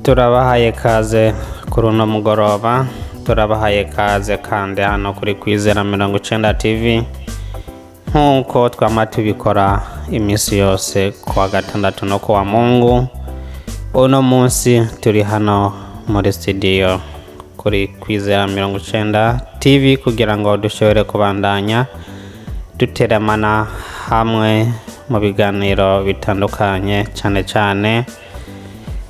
Turabahaye kaze kuri uno mugoroba, turabahaye kaze kandi hano kuri Kwizera 90 TV nk'uko twama tubikora iminsi yose kuwa gatandatu no kuwa Mungu. Uno munsi turi hano muri studio kuri Kwizera 90 TV kugira ngo dushobore kubandanya duteramana hamwe mu biganiro bitandukanye cyane cyane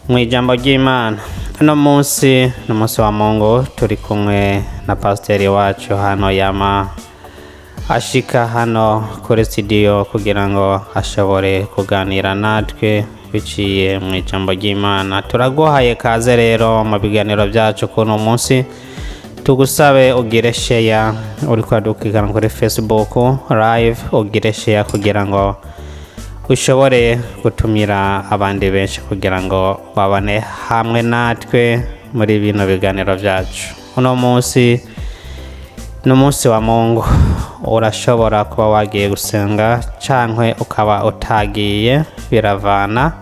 mu ijambo ry'Imana. Uno munsi n'umunsi wa Mungu, turi kumwe na pasiteri wacu hano yama ashika hano kuri studio kugira ngo ashobore kuganira natwe biciye mu ijambo ry'Imana. Turaguhaye kaze rero mu biganiro byacu kuno munsi. Tugusabe ugire share uri kwadukirana kuri Facebook live, ugire share kugira ngo ushobore gutumira abandi benshi kugira ngo babane hamwe natwe muri bino biganiro byacu. Uno munsi n'umunsi wa Mungu, urashobora kuba wagiye gusenga cankwe ukaba utagiye, biravana.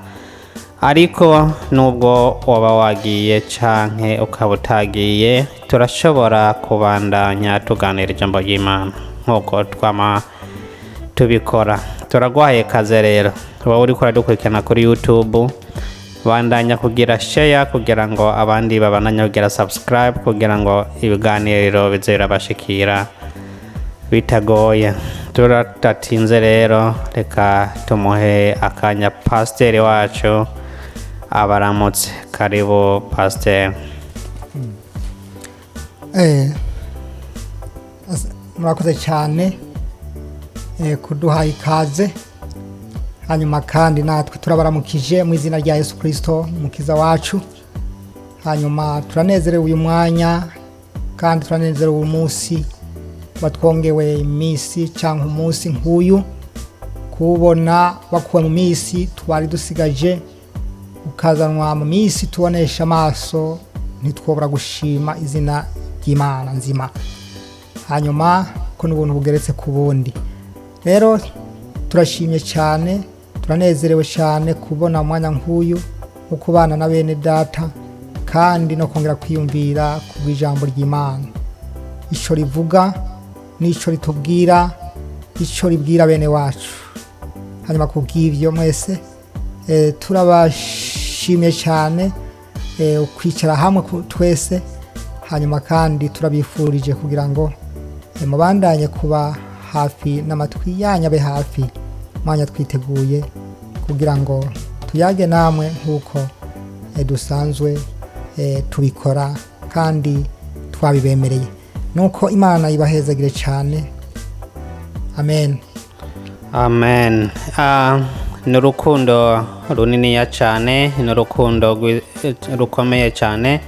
Ariko nubwo waba wagiye canke ukaba utagiye, turashobora kubandanya tuganira ijambo ry'Imana nk'uko twama tubikora. Turaguhaye kaze rero, wowe uri kuradukurikirana kuri YouTube, bandanya kugira share kugira ngo abandi babandanye kugira subscribe kugira ngo ibiganiro bize birabashikira bitagoye. Turatatinze rero, reka tumuhe akanya pasiteri wacu abaramutse. Karibu pasiteri. Murakoze cyane kuduha ikaze. Hanyuma kandi natwe turabaramukije mu izina rya Yesu Kristo umukiza wacu. Hanyuma turanezerewe uyu mwanya kandi turanezerewe uyu munsi batwongewe iminsi cyangwa umunsi nk'uyu, kubona bakuwe mu minsi twari dusigaje ukazanwa mu minsi tubonesha amaso, ntitwobora gushima izina ry'Imana nzima. Hanyuma ko n'ubuntu bugeretse ku bundi. Rero turashimye cyane, turanezerewe cyane kubona umwanya nk'uyu wo kubana na bene data kandi no kongera kwiyumvira ku ijambo ry'Imana, icyo rivuga n'icyo ritubwira, icyo ribwira bene wacu. Hanyuma kubw'ibyo mwese turabashimye cyane kwicara hamwe twese. Hanyuma kandi turabifurije kugira ngo mubandanye kuba hafi n'amatwi yanyu abe hafi, mwanya twiteguye kugira ngo tuyage namwe nk'uko dusanzwe tubikora kandi twabibemereye. Nuko Imana ibahezagire cyane. Amen. Amen. N'urukundo runini cyane, n'urukundo rukomeye cyane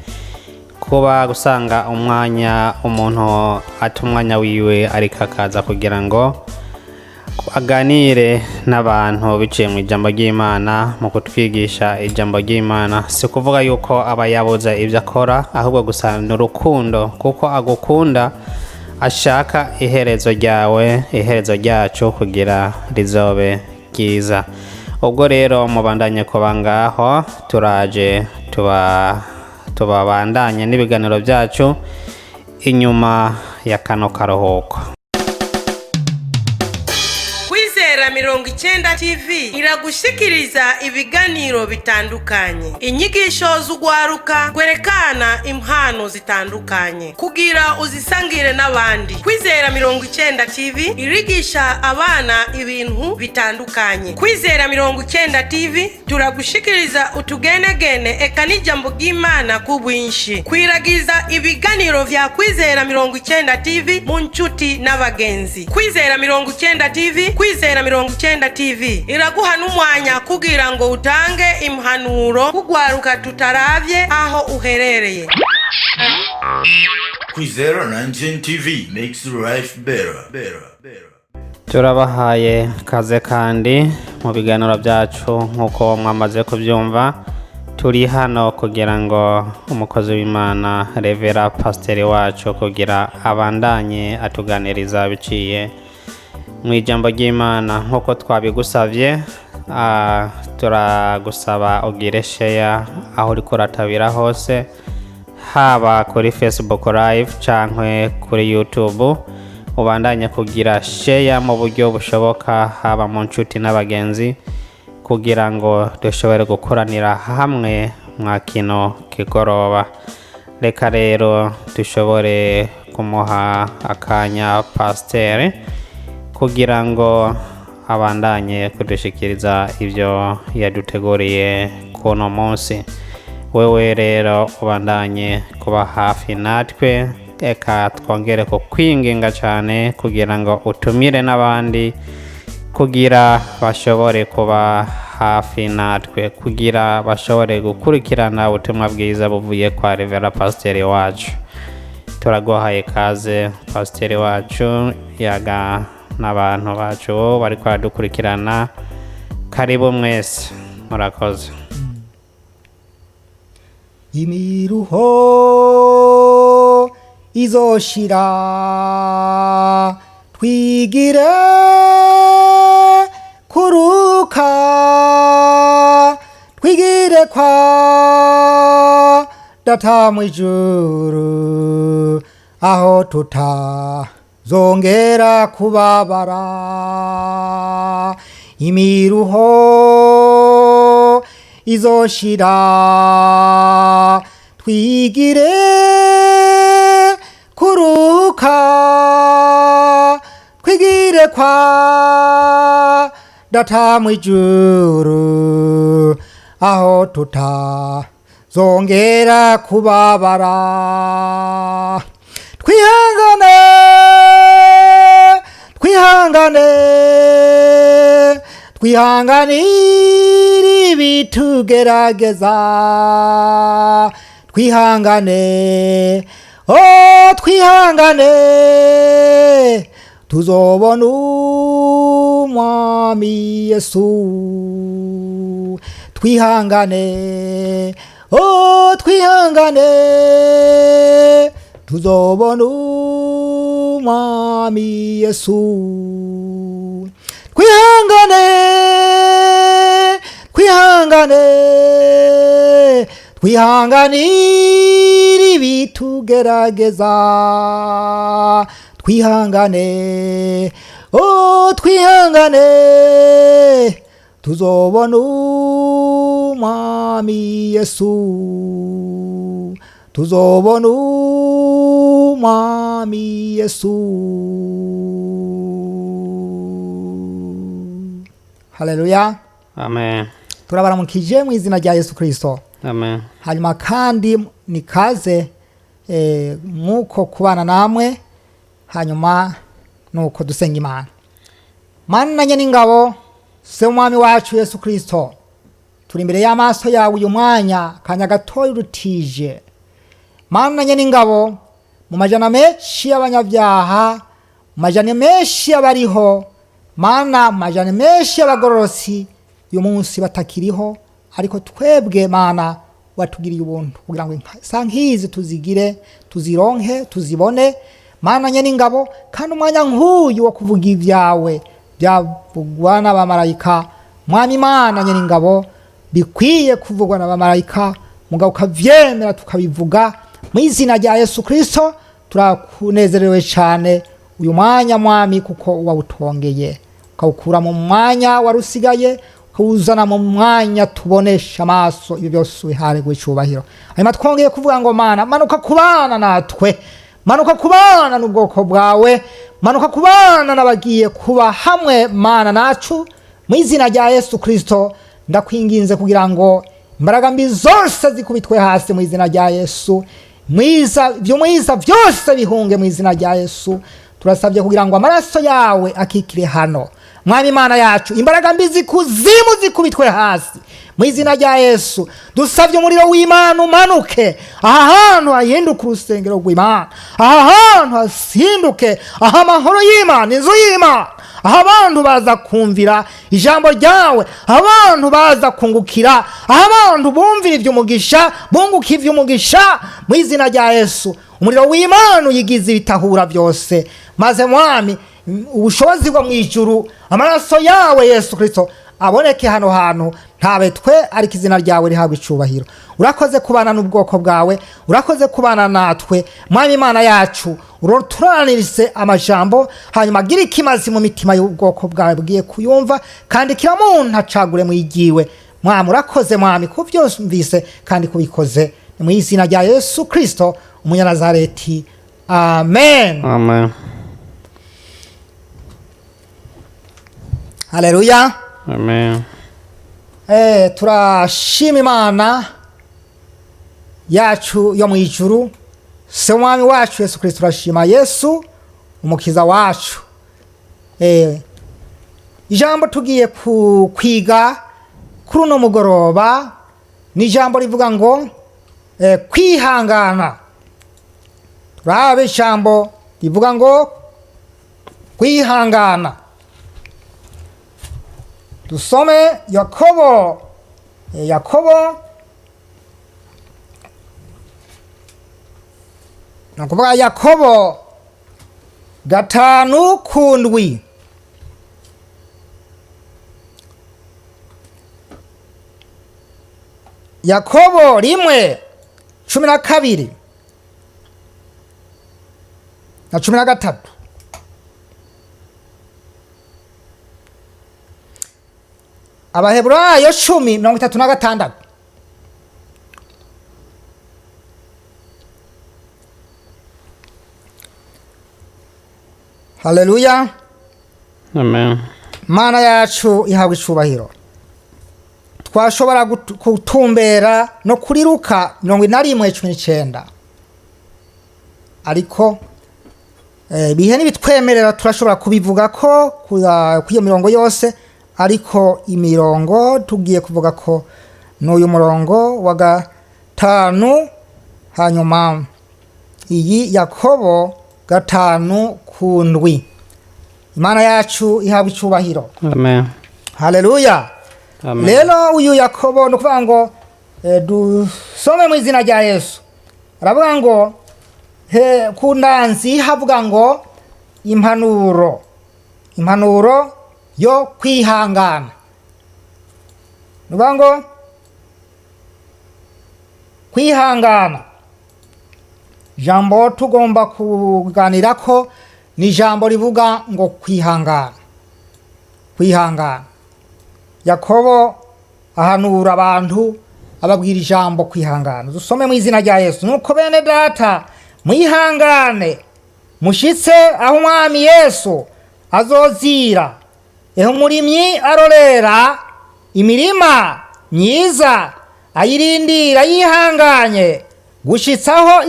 kuba gusanga umwanya umuntu atumwanya wiwe ariko akaza kugira ngo aganire n'abantu biciye mu ijambo ry'Imana, mu kutwigisha ijambo ry'Imana. Si kuvuga yuko aba yabuze ibyo akora, ahubwo gusa n'urukundo, kuko agukunda, ashaka iherezo ryawe, iherezo ryacu kugira rizobe ryiza. Ubwo rero mubandanye kuba ngaho, turaje tubabandanye n'ibiganiro byacu inyuma ya kano karuhuko. Kwizera 90 TV iragushikiriza ibiganiro bitandukanye, inyigisho z'ugwaruka, kwerekana impano zitandukanye kugira uzisangire n'abandi. Kwizera 90 TV irigisha abana ibintu bitandukanye. Kwizera 90 TV turagushikiriza utugenegene eka n'ijambo ry'Imana ku bwinshi. Kwiragiza ibiganiro vya Kwizera 90 TV mu nshuti n'abagenzi. Kwizera 90 TV, Kwizera 90 TV iraguha n'umwanya kugira ngo utange impanuro kugwaruka tutaravye aho uherereye. Kwizera 90 TV makes life better. Turabahaye kaze kandi mu biganiro byacu nk'uko mwamaze kubyumva. Turi hano kugira ngo umukozi w'Imana Revera pasiteri wacu kugira abandanye atuganiriza biciye mu ijambo ry'Imana nk'uko twabigusavye. turagusaba ugire share aho uriko uratabira hose, haba kuri Facebook live canke kuri YouTube. Ubandanye kugira share mu buryo bushoboka, haba mu nshuti n'abagenzi, kugira ngo dushobore gukoranira hamwe mwa kino kigoroba. Reka rero dushobore kumuha akanya Pasteur kugira ngo abandanye kudushikiriza ibyo yaduteguriye kuno munsi. Wewe rero ubandanye kuba hafi natwe, eka twongere ko kwinginga cyane kugira ngo utumire n'abandi kugira bashobore kuba hafi natwe, kugira bashobore gukurikirana ubutumwa bwiza buvuye kwa Reverend Pasteur wacu. Turaguhaye kaze Pasteur wacu, yaga n'abantu bacu bari kwadukurikirana. Karibu mwese, murakoze. Imiruho izoshira, twigire kuruka, twigire kwa Data mwijuru, aho tutazongera kubabara. Imiruho izoshira, twigire kuruka, twigire kwa Data mwijuru, aho tutazongera kubabara. Twihangane, twihangane, twihanganire ibitugerageza. Twihangane, oh twihangane, tuzobona umwami Yesu. Twihangane, oh twihangane, tuzobona umwami Yesu. Twihangane, twihangane, twihanganire ibitugerageza. Twihangane, oh twihangane, tuzobona umwami Yesu. Tuzobona umwami Yesu. Haleluya. Amen. Turabaramukije mu izina rya Yesu Kristo. Amen. Hanyuma kandi nikaze nkuko kubana namwe, hanyuma nuko dusenga Imana. Mana n'ingabo, se umwami wacu Yesu Kristo, turi imbere y'amaso yawe uyu mwanya kanya gatoya urutije. Mana n'ingabo, mu majana menshi y'abanyabyaha, mu majana menshi y'abariho, Mana mu majana menshi y'abagororosi uyu munsi batakiriho, ariko twebwe Mana watugiriye ubuntu kugira ngo sankizi tuzigire, tuzironke, tuzibone. Mana n'ingabo, kandi umwanya nk'uyu wo kuvuga ibyawe byavugwa n'abamarayika, mwami Mana n'ingabo, bikwiye kuvugwa n'abamarayika, mugabo ukavyemera tukabivuga mu izina rya Yesu Kristo. Turakunezerewe cyane uyu mwanya mwami, kuko wawutwongeye ukawukura mu mwanya warusigaye, ukawuzana mu mwanya tubonesha amaso. Ibyo byose ubiharirwe icyubahiro. Hanyuma twongeye kuvuga ngo Mana, manuka kubana natwe, manuka kubana n'ubwoko bwawe, manuka kubana n'abagiye kuba hamwe Mana nacu, mu izina rya Yesu Kristo. Ndakwinginze kugira ngo imbaraga mbi zose zikubitwe hasi mu izina rya Yesu. Mwiza byose bihunge mu izina rya Yesu. Turasabye kugira ngo amaraso yawe akikire hano, mwami Imana yacu. Imbaraga mbi zikuzimu zikubitwe hasi mu izina rya Yesu. Dusabye umuriro w'Imana umanuke aha hantu, hahinduke urusengero rw'Imana, aha hantu hasinduke aha amahoro y'Imana, inzu y'Imana, aho abantu baza kumvira ijambo ryawe, abantu baza kungukira, aho abantu bumvira iby'umugisha, bunguka iby'umugisha mu izina rya Yesu. Umuriro w'Imana uyigize ibitahura byose, maze mwami ubushobozi bwo mu ijuru, amaraso yawe Yesu Kristo aboneke hano hantu ntabe twe ariko izina ryawe rihabwa icubahiro. Urakoze kubana n'ubwoko bwawe, urakoze kubana natwe mwami Imana yacu, uroturanirise amajambo hanyuma gira ikimazi mu mitima y'ubwoko bwawe bwiye kuyumva, kandi kila muntu acagure mwigiwe. Mwami urakoze mwami ku byose mvise kandi kubikoze mu izina rya Yesu Kristo umunyanazareti, amen. Amen. Haleluya. Amen. Turashima Imana yacu yo mu ijuru, se umwami wacu Yesu Kristo. Turashima Yesu umukiza wacu. Ijambo tugiye kwiga kuri uno mugoroba ni ijambo rivuga ngo kwihangana. Turabe ijambo rivuga ngo kwihangana. Dusome Yakobo. Nakuvuga Yakobo 5:7. Yakobo 1:12 na 13. Abaheburayo 10:36. Haleluya. Amen. Mana yacu ihabwa icubahiro. Twashobora gutumbera no kuri Luka 21:19, ariko bihe nibitwemerera turashobora kubivuga ko kuyo mirongo yose, ariko imirongo tugiye kuvuga ko n'uyu murongo wa 5, hanyuma iyi Yakobo 5:7. Imana yacu ihabwa icubahiro. Amen. Haleluya. Amen. Lelo uyu Yakobo nukuvuga ngo dusome mu izina rya Yesu. Aravuga ngo kundanzi havuga ngo impanuro yo kwihangana. Nukuvuga ngo kwihangana, jambo tugomba kuganira ko ni jambo rivuga ngo kwihangana. Yakobo ahanura abantu ababwira ijambo kwihangana. Dusome mu izina rya Yesu. Nuko bene data mwihangane mushitse aho umwami Yesu azozira. Umurimyi arorera imirima myiza, ayirindira yihanganye gushitsaho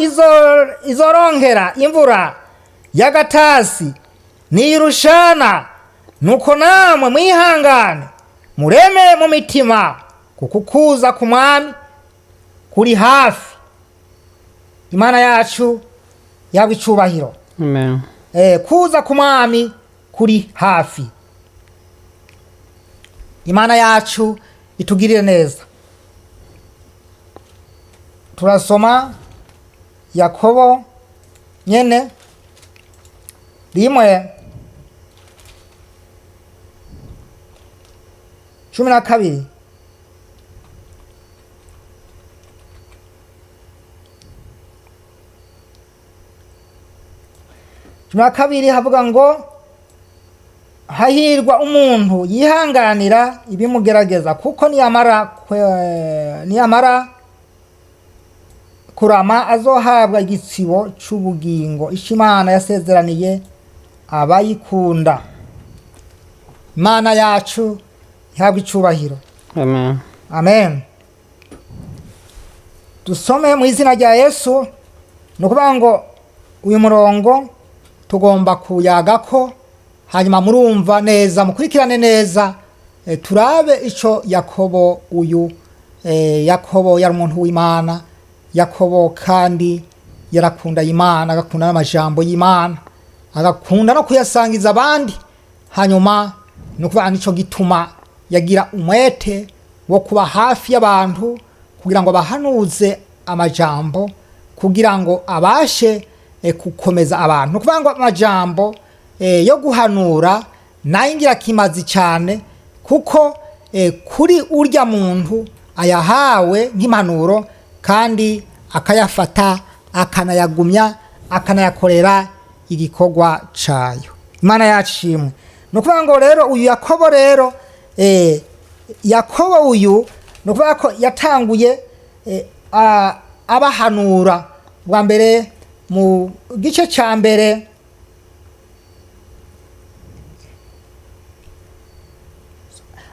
izoronkera imvura y'agatasi nirushana. Nuko namwe mwihangane mureme mu mitima, kuko kuza ku mwami kuri hafi. Imana yacu yabwa icubahiro. Amen. Kuza ku mwami kuri hafi. Imana yacu itugirire neza. Turasoma Yakobo nyene 1:12. Havuga ngo hahirwa umuntu yihanganira ibimugerageza, kuko niyamara kurama azohabwa igitsibo c'ubugingo Imana yasezeraniye abayikunda. Imana yacu ihabwa icubahiro. Amen. Amen. Dusome mu izina rya Yesu. Nukuvuga ngo uyu murongo tugomba kuyagako, hanyuma murumva neza, mukurikirane neza. Turabe ico Yakobo uyu Yakobo yari umuntu w'Imana. Yakobo kandi yarakunda Imana, agakunda n'amajambo y'Imana, agakunda no kuyasangiza abandi. Hanyuma nukuvuga nico gituma yagira umwete wo kuba hafi y'abantu kugira ngo bahanuze amajambo, kugira ngo abashe gukomeza abantu. Nukuvuga ngo amajambo yo guhanura nayo ingirakimazi cyane, kuko kuri urya muntu ayahawe nk'impanuro kandi akayafata akanayagumya akanayakorera igikorwa cayo. Imana yacimwe. No kuvuga ngo rero uyu Yakobo rero Yakobo uyu no kuvuga ko yatanguye abahanura bwa mbere mu gice ca mbere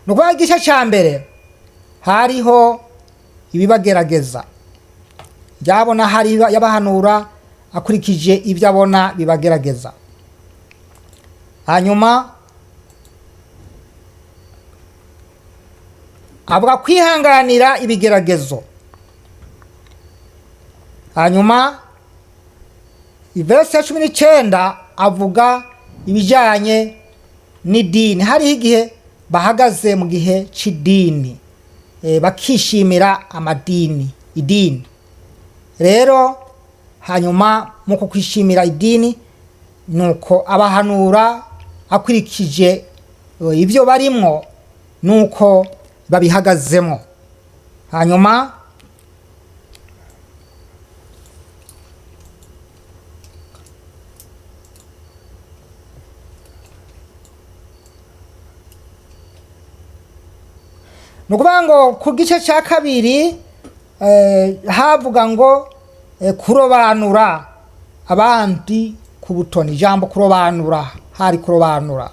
no kuvuga igice ca mbere hariho ibibagerageza byabona hari yabahanura akurikije ibyo abona bibagerageza. Hanyuma avuga kwihanganira ibigeragezo. Hanyuma verse ya 19 avuga ibijyanye n'idini. Hariho igihe bahagaze mu gihe c'idini, bakishimira idini rero. Hanyuma muko kwishimira idini nuko abahanura akurikije ibyo barimwo nuko babihagazemo. Hanyuma nukuvuga ngo ku gice cya kabiri havuga ngo kurobanura abandi ku butoni. Ijambo kurobanura, hari kurobanura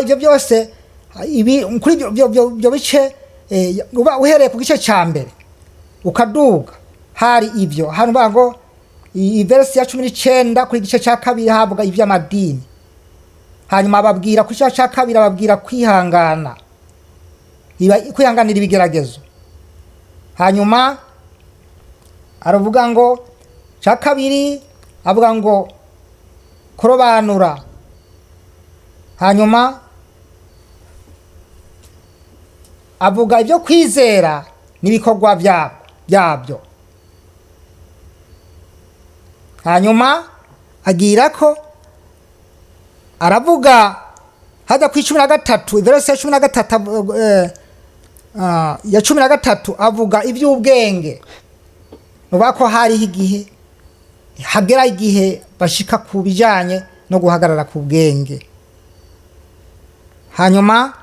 ibyo byose kuri ibyo bice uba uhereye ku gice cya mbere ukaduga hari ibyo. Hano bavuga ngo verse ya 19 kuri gice cya kabiri havuga iby'amadini. Hanyuma babwira ku gice cya kabiri babwira kwihanganira ibigeragezo. Hanyuma aravuga ngo cya kabiri avuga ngo kurobanura. Hanyuma avuga ibyo kwizera n'ibikorwa byabyo. Hanyuma agira ko aravuga hajya ku 13 verse ya 13 ya 13 avuga iby'ubwenge. Nuba ko hariho igihe hagera igihe bashika ku bijyanye no guhagarara ku bwenge. Hanyuma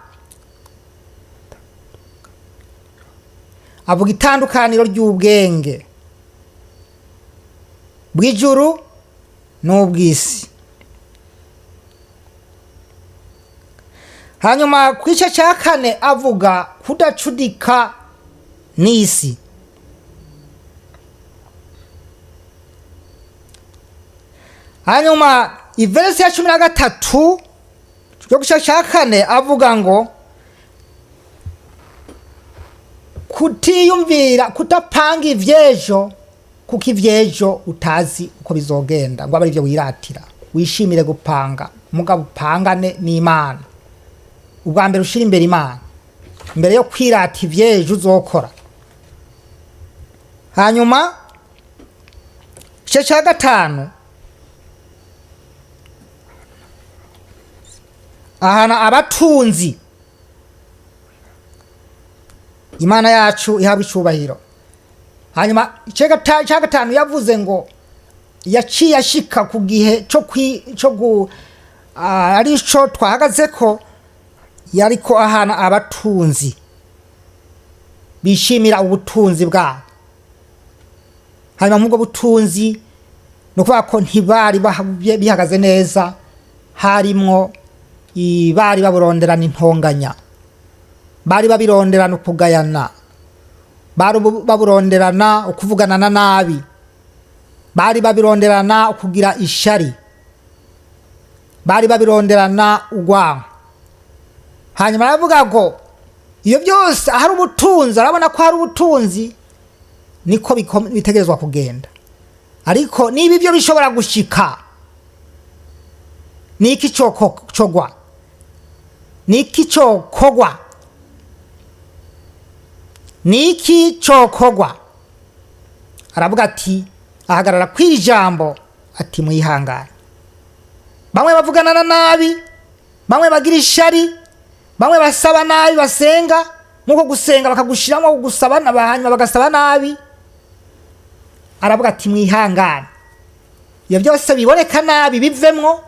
avuga itandukaniro ry'ubwenge bw'ijuru n'ubw'isi. Hanyuma ku gice cya 4 avuga kudacudika n'isi. Hanyuma iverse ya 13 yo gice cya 4 avuga ngo kutiyumvira, kutapanga ivyejo kuko ivyejo utazi uko bizogenda, ngo abari byo wiratira. Wishimire gupanga, mugabo upangane n'Imana. Ubwa mbere ushira imbere Imana mbere yo kwirata ivyejo uzokora. Hanyuma igice cya 5 ahana abatunzi. Imana yacu ihabwa icubahiro. Hanyuma igice cya 5 yavuze ngo yaciye ashika ku gihe cyo ari cyo twahagaze ko yariko ahana abatunzi bishimira ubutunzi bwabo. Hanyuma mu bwo butunzi no kuvuga ko ntibari bihagaze neza, harimwo bari baburonderana intonganya, bari babironderana ukugayana, bari baburonderana ukuvugana na nabi, bari babironderana ukugira ishari, bari babironderana ugwanko. Hanyuma aravuga ngo iyo byose hari ubutunzi, arabona ko hari ubutunzi niko bitegerezwa kugenda. Ariko niba ibyo bishobora gushika niki cokogwa, niki cokogwa, niki cokogwa. Aravuga ati ahagarara kwijambo ati mwihangane. Bamwe bavugana na nabi, bamwe bagira ishari, bamwe basaba nabi basenga, nk'uko gusenga bakagushiramo gusaba hanyuma bagasaba nabi, aravuga ati mwihangane ibyo byose biboneka nabi bivemwo,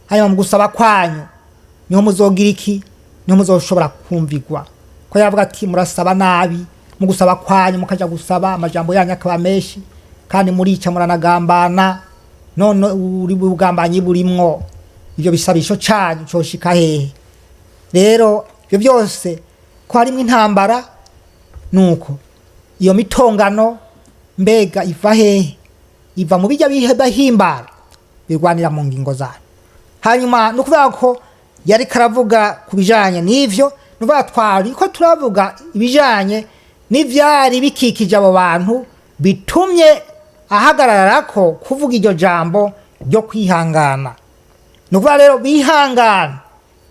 hanyuma mu gusaba kwanyu niho muzogira iki, niho muzoshobora kumvigwa. Ko yavuga ati murasaba nabi, mu gusaba kwanyu mukaja gusaba amajambo yanyu akaba menshi, kandi murica muranagambana, none uri bugambanyi burimwo, ibyo bisabisho cyanyu coshika hehe? Rero ibyo byose ko harimo intambara, nuko iyo mitongano mbega iva hehe? Iva mu bijya bihimbara birwanira mu ngingo zayo. Hanyuma nukuvuga ko yari karavuga kubijanye n'ivyo, nuvuga twari ko turavuga ibijanye n'ivyari bikikije abo bantu bitumye ahagarara ko kuvuga iryo jambo ryo kwihangana. Nukuvuga rero bihangana,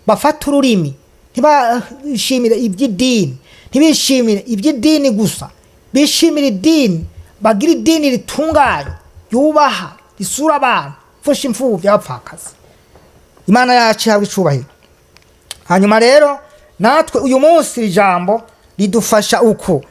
bafata ururimi, ntibashimire iby'idini, ntibishimire iby'idini gusa, bishimire idini, bagira idini ritunganye, yubaha, risura abantu, fusha imfuvyi abapfakazi. Imana yacu ihabwa icubahiro. Hanyuma rero natwe uyu munsi ijambo ridufasha uku,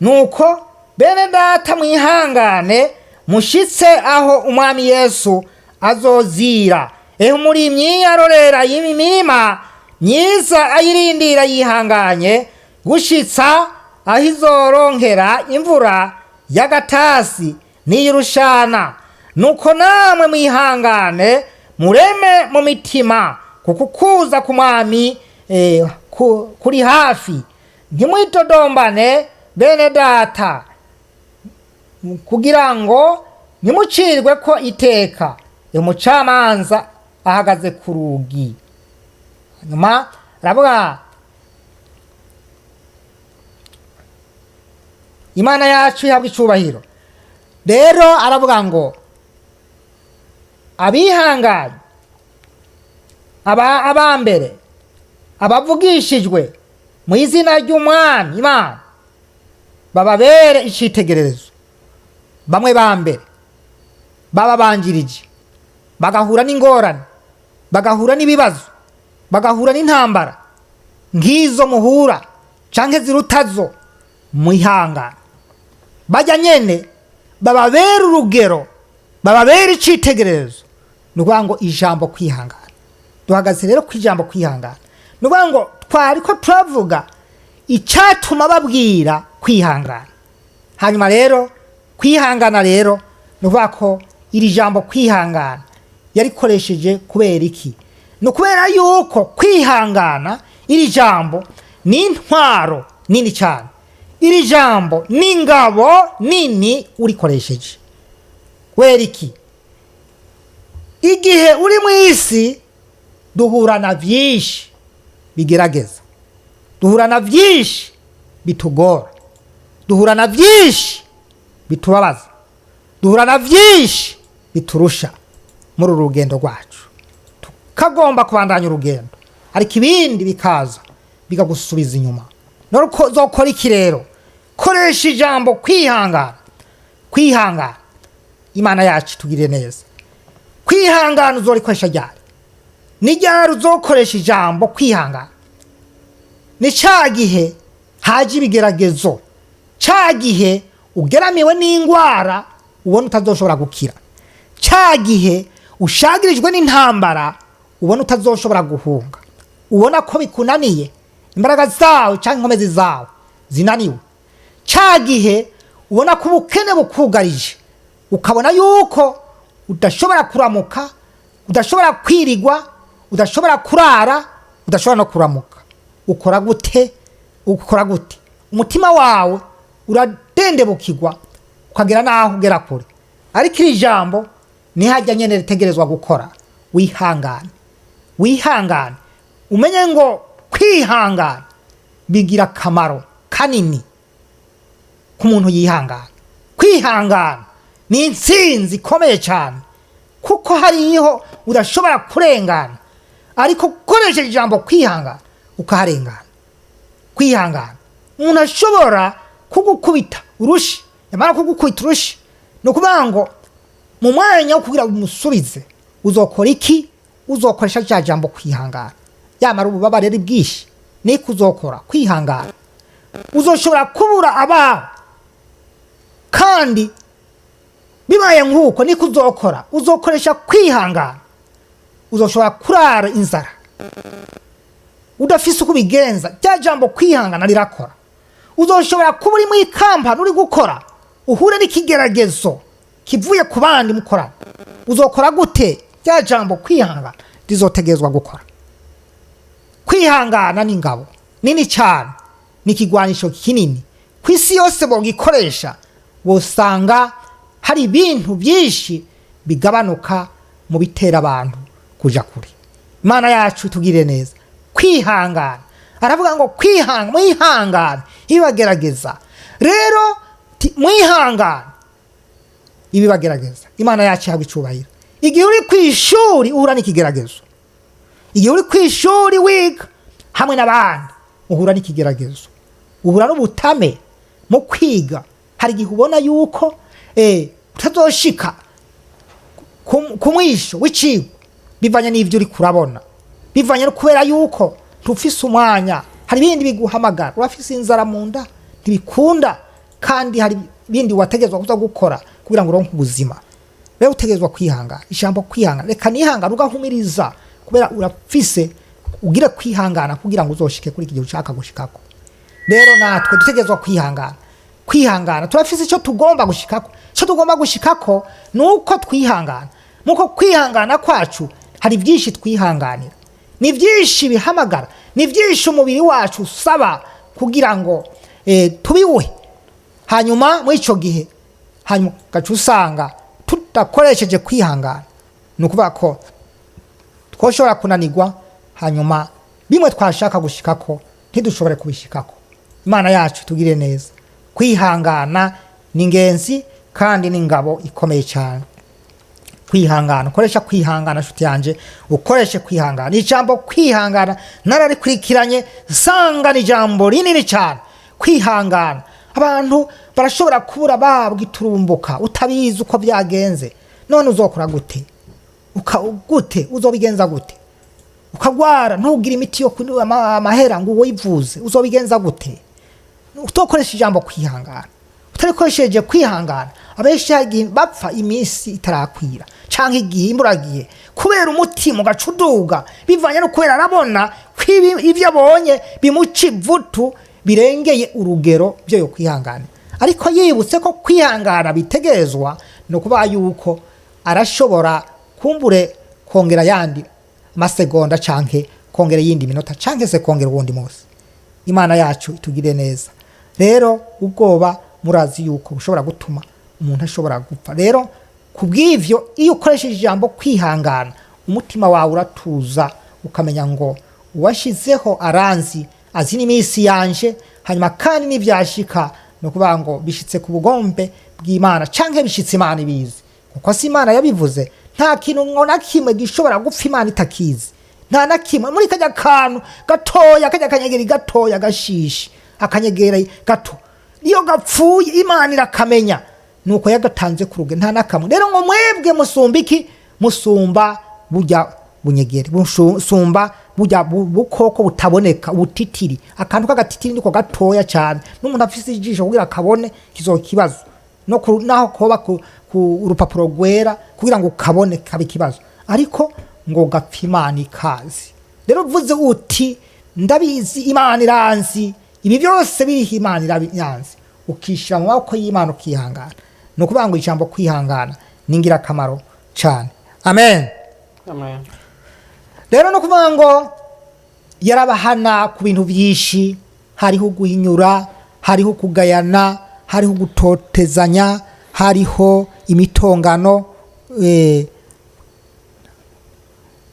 nuko bene data mwihangane mushitse aho umwami Yesu azozira. Umurimyi arorera imirima myiza ayirindira yihanganye gushitsa aho izoronkera imvura y'agatasi n'iy'urushana. Nuko namwe mwihangane mureme mu mitima, kuko kuza k'umwami kuri hafi. Ntimwitodombane bene data, kugira ngo ntimucirwe ko iteka, umucamanza ahagaze ku rugi. Nyuma aravuga Imana yacu ihabwa icubahiro. Rero aravuga ngo abihanganye, abambere, abavugishijwe mu izina ry'umwami Imana bababere icitegererezo. Bamwe bambere bababanjirije bagahura n'ingorane, bagahura n'ibibazo, bagahura n'intambara nk'izo muhura canke zirutazo, mwihangane. Bajya nyene bababere urugero, bababere icitegererezo. Nukuvuga ngo ijambo kwihangana, duhagaze rero ku ijambo kwihangana. Nukuvuga ngo twari ko turavuga icyatuma babwira kwihangana. Hanyuma rero kwihangana rero nukuvuga ko iri jambo kwihangana yarikoresheje kubera iki? No kubera yuko kwihangana iri jambo ni intwaro nini cyane, iri jambo ni ingabo nini urikoresheje. Kubera iki? Igihe uri mu isi duhura na byinshi bigerageza, duhura na byinshi bitugora, duhura na byinshi bitubabaza, duhura na byinshi biturusha muri uru rugendo rwacu. Tukagomba kubandanya urugendo, ariko ibindi bikaza bikagusubiza inyuma. Nuko zokora iki rero? Koresha ijambo kwihangana. Kwihangana Imana yacu tugire neza. Kwihangana uzorikoresha ryari? Ni ryari uzokoresha ijambo kwihangana? Ni cya gihe haje ibigeragezo, cya gihe ugeramiwe n'indwara ubona utazoshobora gukira, cya gihe ushagirijwe n'intambara ubona utazoshobora guhunga, ubona ko bikunaniye, imbaraga zawe cyangwa inkomezi zawe zinaniwe, cya gihe ubona ko ubukene bukugarije, ukabona yuko udashobora kuramuka, udashobora kwirigwa, udashobora kurara, udashobora no kuramuka. Ukora gute? Ukora gute? Umutima wawe uradendebukirwa ukagera naho ugera kure. Ariko iri jambo ni hajya nyene ritegerezwa gukora. Wihangane, wihangane, umenye ngo kwihangana bigira akamaro kanini ku muntu yihangana. Kwihangana ni intsinzi ikomeye cyane, kuko hariho udashobora kurengana, ariko ukoresheje ijambo kwihangana ukaharengana. Kwihangana, umuntu ashobora kugukubita urushi, yamara kugukubita urushi, no kuvuga ngo mu mwanya wo kugira umusubize uzokora iki? Uzokoresha cya jambo kwihangana. Yamara ububabare bwinshi niko uzokora kwihangana. uzoshobora kubura abawe, kandi bibaye nk'uko niko uzokora. Uzokoresha kwihangana, uzoshobora kurara inzara udafise uko ubigenza. Rya jambo kwihangana rirakora. Uzoshobora kuba uri muri kampani uri gukora, uhure n'ikigeragezo kivuye ku bandi mukorana. Uzokora gute? Rya jambo kwihangana rizotegezwa gukora. Kwihangana ni ingabo nini cyane, ni ikigwanisho kinini. Ku isi yose bogikoresha, wosanga hari ibintu byinshi bigabanuka mu bitera abantu kuja kure. Imana yacu tugire neza. Kwihangana, aravuga ngo mwihangane ibagerageza. Rero mwihangane ibibagerageza. Imana yacu ihabwa icubahiro. Igihe uri kwishuri uhura n'ikigeragezo, igihe uri kwishuri wiga hamwe n'abandi uhura n'ikigeragezo, uhura n'ubutame mu kwiga. Hari igihe ubona yuko utazoshika ku mwisho w'icigwa, bivanye n'ivyo uri kurabona, bivanye no kubera yuko ntufise umwanya. Hari ibindi biguhamagara, urafise inzara mu nda ntibikunda, kandi hari ibindi wategezwa kuza gukora kugira ngo uronke ubuzima. Rero utegezwa kwihangana. Ijambo kwihangana, reka nihangana ugahumiriza, kubera urafise ugire kwihangana kugira ngo uzoshike kuri igihe ushaka gushikako. Rero natwe dutegezwa kwihangana. Kwihangana turafise icyo tugomba gushikako. Icyo tugomba gushikako nuko twihangana. Muko kwihangana kwacu hari byinshi twihanganira, ni byinshi bihamagara, ni byinshi umubiri wacu usaba kugira ngo tubiwe. Hanyuma muri ico gihe, hanyuma gacu usanga tutakoresheje kwihangana, nukuvuga ko twoshobora kunanirwa, hanyuma bimwe twashaka gushikako ntidushobore kubishikako. Imana yacu tugire neza. Kwihangana ni ingenzi kandi ni ingabo ikomeye cyane. Kwihangana, ukoresha kwihangana nshuti yanje, ukoreshe kwihangana. Ijambo kwihangana nararikurikiranye sanga ni jambo rinini cyane. Kwihangana, abantu barashobora kubura babwi turumbuka utabizi uko byagenze. None uzokora gute? Gute uzobigenza gute? Ukagwara ntugira imiti yo kunywa amahera ngo wivuze, uzobigenza gute? Utokoresha ijambo kwihangana. Utarikoresheje kwihangana, abenshi bapfa iminsi itarakwira, canke igihe imburagiye kubera umutima ugacuduga, bivanye no kubera arabona ivyo abonye bimuca ivutu birengeye urugero byo yo kwihangana. Ariko yibutse ko kwihangana bitegezwa no kuba yuko arashobora kumbure kongera yandi masegonda, canke kongera yindi minota, canke se kongera ubundi munsi. Imana yacu itugire neza. Rero ubwoba murazi yuko bushobora gutuma umuntu ashobora gupfa. Rero kubw'ivyo iyo ukoresheje ijambo kwihangana, umutima wawe uratuza, ukamenya ngo uwashizeho aranzi, azi n'iminsi yanje, hanyuma kandi n'ivyashika no kuvuga ngo bishitse ku bugombe bw'Imana, canke bishitse Imana ibizi. Kuko si Imana yabivuze, nta kintu ngo na kimwe gishobora gupfa Imana itakizi. Nta na kimwe muri kajya kantu gatoya, kajya kanyegeri gatoya gashishi, akanyegera gato, niyo gapfuye Imana irakamenya, nuko yagatanze ku ruge nta nakamwe. Rero ngo mwebwe musumbiki, musumba burya bunyegere, musumba burya bukoko butaboneka, ubutitiri. Akantu k'agatitiri niko gatoya cyane, n'umuntu afise ijisho kugira akabone kizokibazo, no naho koba ku urupapuro rwera kugira ngo kabone kabe kibazo, ariko ngo gapfa Imana ikazi. Rero vuze uti ndabizi Imana iranzi, ibi byose biriho Imana irabiyanze, ukishira mu maboko y'Imana ukihangana. No kuvuga ngo ijambo kwihangana ni ingirakamaro cyane. Amen. Amen. Rero no kuvuga ngo yarabahana ku bintu byinshi, hariho guhinyura, hariho kugayana, hariho gutotezanya, hariho imitongano,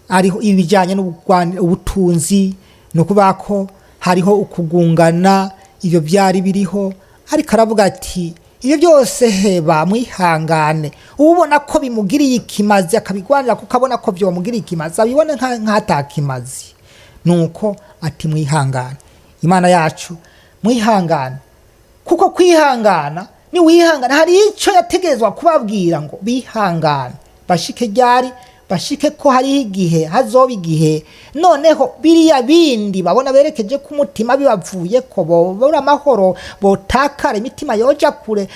hariho ibijyanye n'ubutunzi, no kuvuga ko hariho ukugungana, ibyo byari biriho. Ariko aravuga ati ibyo byose heba mwihangane. Ubona ko bimugiriye ikimazi akabigwanira, kukabona ko byo mugiriye ikimazi abibone nk'atakimazi, nuko ati mwihangane. Imana yacu mwihangane, kuko kwihangana ni wihangana. Hari icyo yategezwa kubabwira ngo bihangane, bashike ryari bashike ko hariho igihe hazoba igihe noneho biriya bindi babona berekeje ku mutima bibavuye ko bobura amahoro, botakara imitima yoja kure,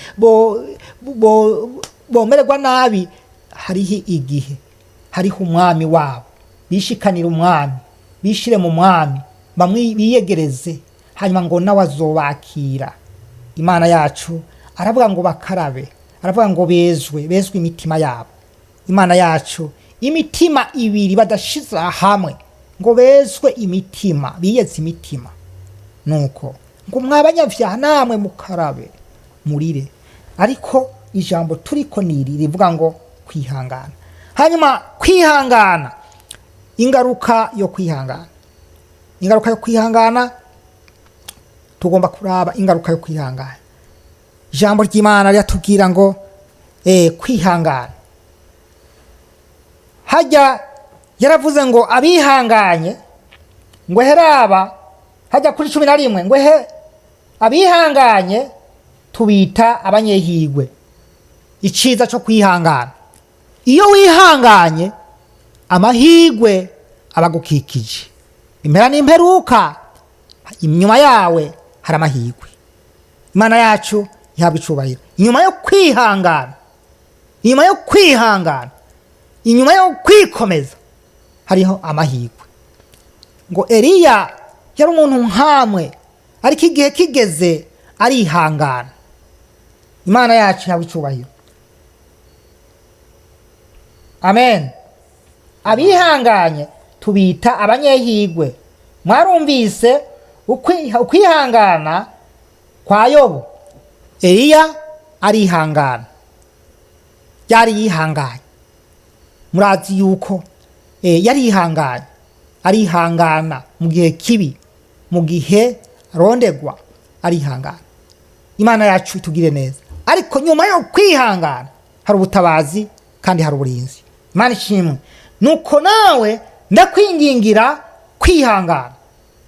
bomererwa nabi. Hariho igihe, hariho umwami wabo, bishikanira umwami, bishire mu mwami, bamwe biyegereze, hanyuma ngo nawe azobakira. Imana yacu aravuga ngo bakarabe, aravuga ngo bezwe imitima yabo. Imana yacu imitima ibiri badashize hamwe ngo bezwe imitima, biyeze imitima. Nuko ngo mwabanyavyaha namwe mukarabe murire. Ariko ijambo turiko niri rivuga ngo kwihangana. Hanyuma kwihangana, ingaruka yo kwihangana. Ingaruka yo kwihangana, tugomba kuraba ingaruka yo kwihangana. Ijambo ry'Imana ryatubwira ngo kwihangana. Hajya yaravuze ngo abihanganye, ngo heraba, hajya kuri 11 ngo abihanganye tubita abanyehigwe. Iciza cyo kwihangana, iyo wihanganye amahigwe abagukikije, impera n'imperuka inyuma yawe hari amahigwe. Imana yacu ihabwa icubahiro. Inyuma yo kwihangana, inyuma yo kwihangana, inyuma yo kwikomeza hariho amahigwe. Ngo Eliya yari umuntu nkamwe, ariko igihe kigeze arihangana. Imana yacu ihabwa icubahiro. Amen. Abihanganye tubita abanyehigwe. Mwarumvise ukwihangana kwa Yobu. Eliya arihangana, yari yihanganye. Murazi yuko yarihanganye, arihangana mu gihe kibi, mu gihe rondegwa arihangana. Imana yacu itugire neza. Ariko nyuma yo kwihangana hari ubutabazi kandi hari uburinzi. Imana ishimwe. Nuko nawe ndakwingingira kwihangana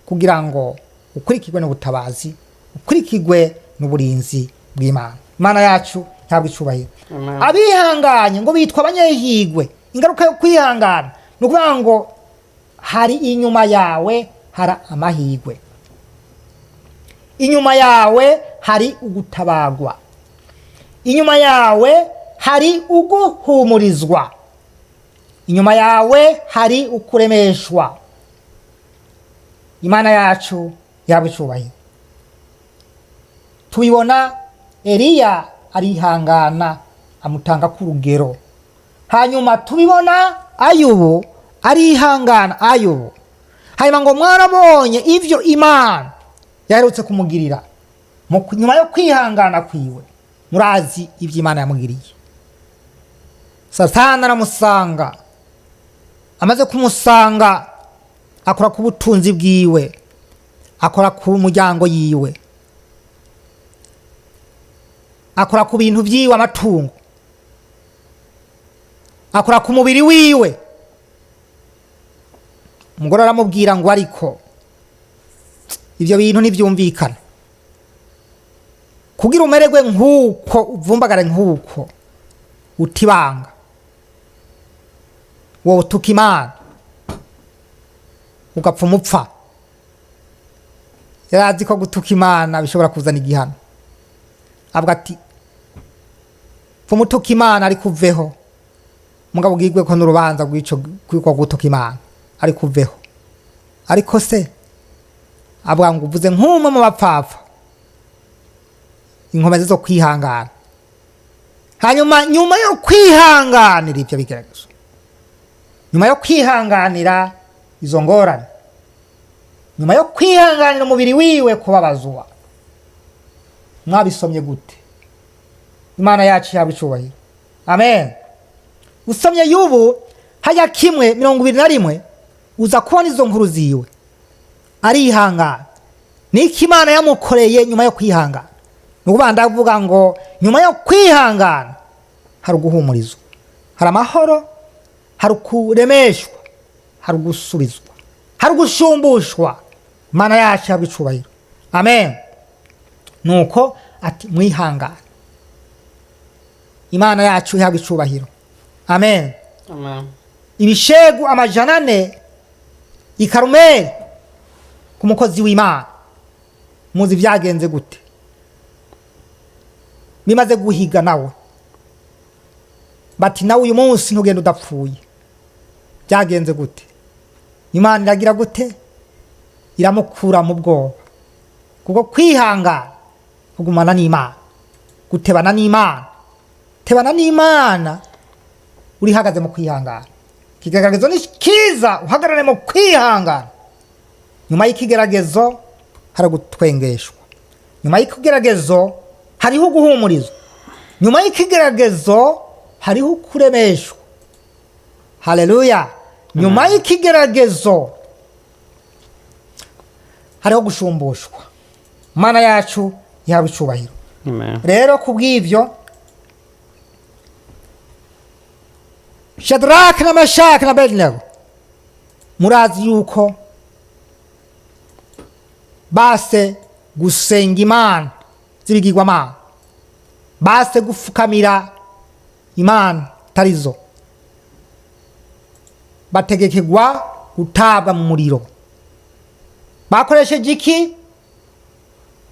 kugira ngo ukurikirwe n'ubutabazi, ukurikirwe n'uburinzi bw'Imana. Imana yacu ntabwo icubahiro. Abihanganye ngo bitwa abanyehigwe. Ingaruka yo kwihangana nukuvuga ngo hari inyuma yawe hari amahigwe, inyuma yawe hari ugutabagwa, inyuma yawe hari uguhumurizwa, inyuma yawe hari ukuremeshwa. Imana yacu yaba icubahiro. Tubibona Eliya arihangana amutanga ku rugero. Hanyuma tubibona Ayubu arihangana. Ayubu hanyuma ngo mwarabonye ivyo Imana yaherutse kumugirira nyuma yo kwihangana kwiwe. Murazi ivyo Imana yamugiriye. Satani aramusanga, amaze kumusanga akora ku butunzi bwiwe, akora ku muryango yiwe, akora ku bintu byiwe, amatungo, akora ku mubiri wiwe. Umugore aramubwira ngo ariko ivyo bintu ntivyumvikana, kugira umererwe nk'uko, uvumbagare nk'uko, utibanga, wowe utuka Imana ugapfa umupfa. Yarazi ko gutuka Imana bishobora kuzana igihano. Avuga ati umutuka Imana ari kuveho, mugabo ugigwe ko n'urubanza rw'ico gutuka Imana ari kuveho. Ariko se avuga ngo uvuze nk'umwe mu bapfapfa, inkomezi zo kwihangana. Hanyuma nyuma yo kwihanganira ivyo bigeragezo, nyuma yo kwihanganira izo ngorane, nyuma yo kwihanganira umubiri wiwe kubabazwa, mwabisomye gute? Imana yacu yaba icubahiro. Amen. Usomye Yubu hajya 1:21 uza kubona izo nkuru ziwe. Arihangana. Niki Imana yamukoreye nyuma yo kwihangana? Nukuvuga ndavuga ngo nyuma yo kwihangana hari uguhumurizwa, hari amahoro, hari kuremeshwa, hari gusubizwa, hari gushumbushwa. Imana yacu yaba icubahiro. Amen. Nuko ati mwihangana. Imana yacu yaba icubahiro. Amen. Amen. ibishegu 400 i Karumeli ku mukozi w'Imana. Muzi byagenze gute? Bimaze guhiga nawe bati nawe uyu munsi ntugenda udapfuye. Byagenze gute? Imana iragira gute? Iramukura mu bwoba kuko kwihangana kugumana n'Imana, gutebana n'Imana. Tebana n'Imana uri hagaze mu kwihangana. Ikigeragezo ni kiza, uhagarare mu kwihangana. Nyuma y'ikigeragezo hari gutwengeshwa, nyuma y'ikigeragezo hariho guhumurizwa, nyuma y'ikigeragezo hariho kuremeshwa. Haleluya! Nyuma y'ikigeragezo hariho gushumbushwa. Mana yacu ihabwa icyubahiro. Rero kubw'ivyo Shadraka na Meshaki na Abednego murazi yuko base gusenga Imana zibigirwamana, base gufukamira Imana tarizo, bategekegwa gutabwa mu muriro. Bakoresheje iki?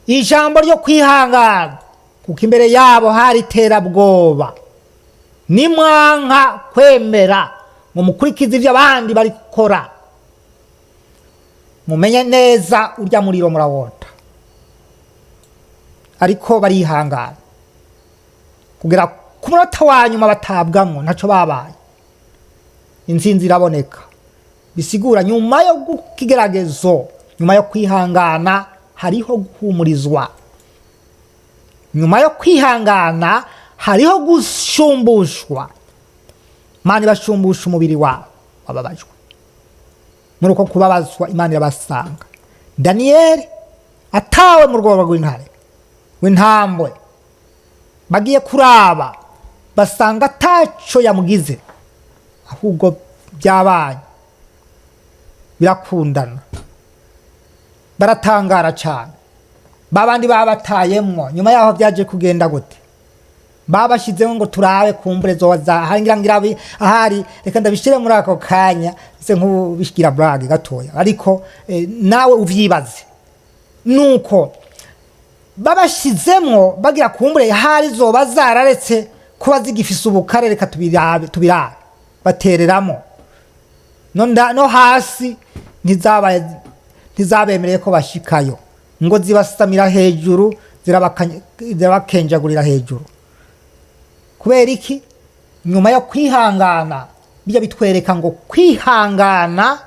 Ijambo ryo kwihangana, kuko imbere yabo hari terabwoba. Nimwanka kwemera ngo mukurikize ivyo abandi bari gukora, mumenye neza urya muriro murawota. Ariko barihangana kugera ku munota wa nyuma batabwamwo, ntaco babaye. Intsinzi iraboneka. Bisigura nyuma yo kugeragezo, nyuma yo kwihangana hariho guhumurizwa, nyuma yo kwihangana hariho gushumbushwa. Imana ibashumbusha umubiri wabo wababajwe. Muri uko kubabazwa Imana irabasanga. Daniyeli atawe mu rwobo rw'intare w'intambwe, bagiye kuraba basanga ataco yamugize, ahubwo byabaye birakundana. Baratangara cyane. Babandi babatayemwo nyuma yaho byaje kugenda gute? Babashizeho ngo turabe kumbure zoza hangira ahari, reka ndabishire muri ako kanya ise nk'ubishikira brag gatoya, ariko nawe uvyibaze. Nuko babashizemwo bagira kumbure hari zoba zararetse kuba zigifise ubukare, reka tubirabe batereramo no hasi ntizabemereye ko bashikayo, ngo zibasamira hejuru, zirabakenjagurira hejuru. Kubera iki? Nyuma yo kwihangana, bijya bitwereka ngo kwihangana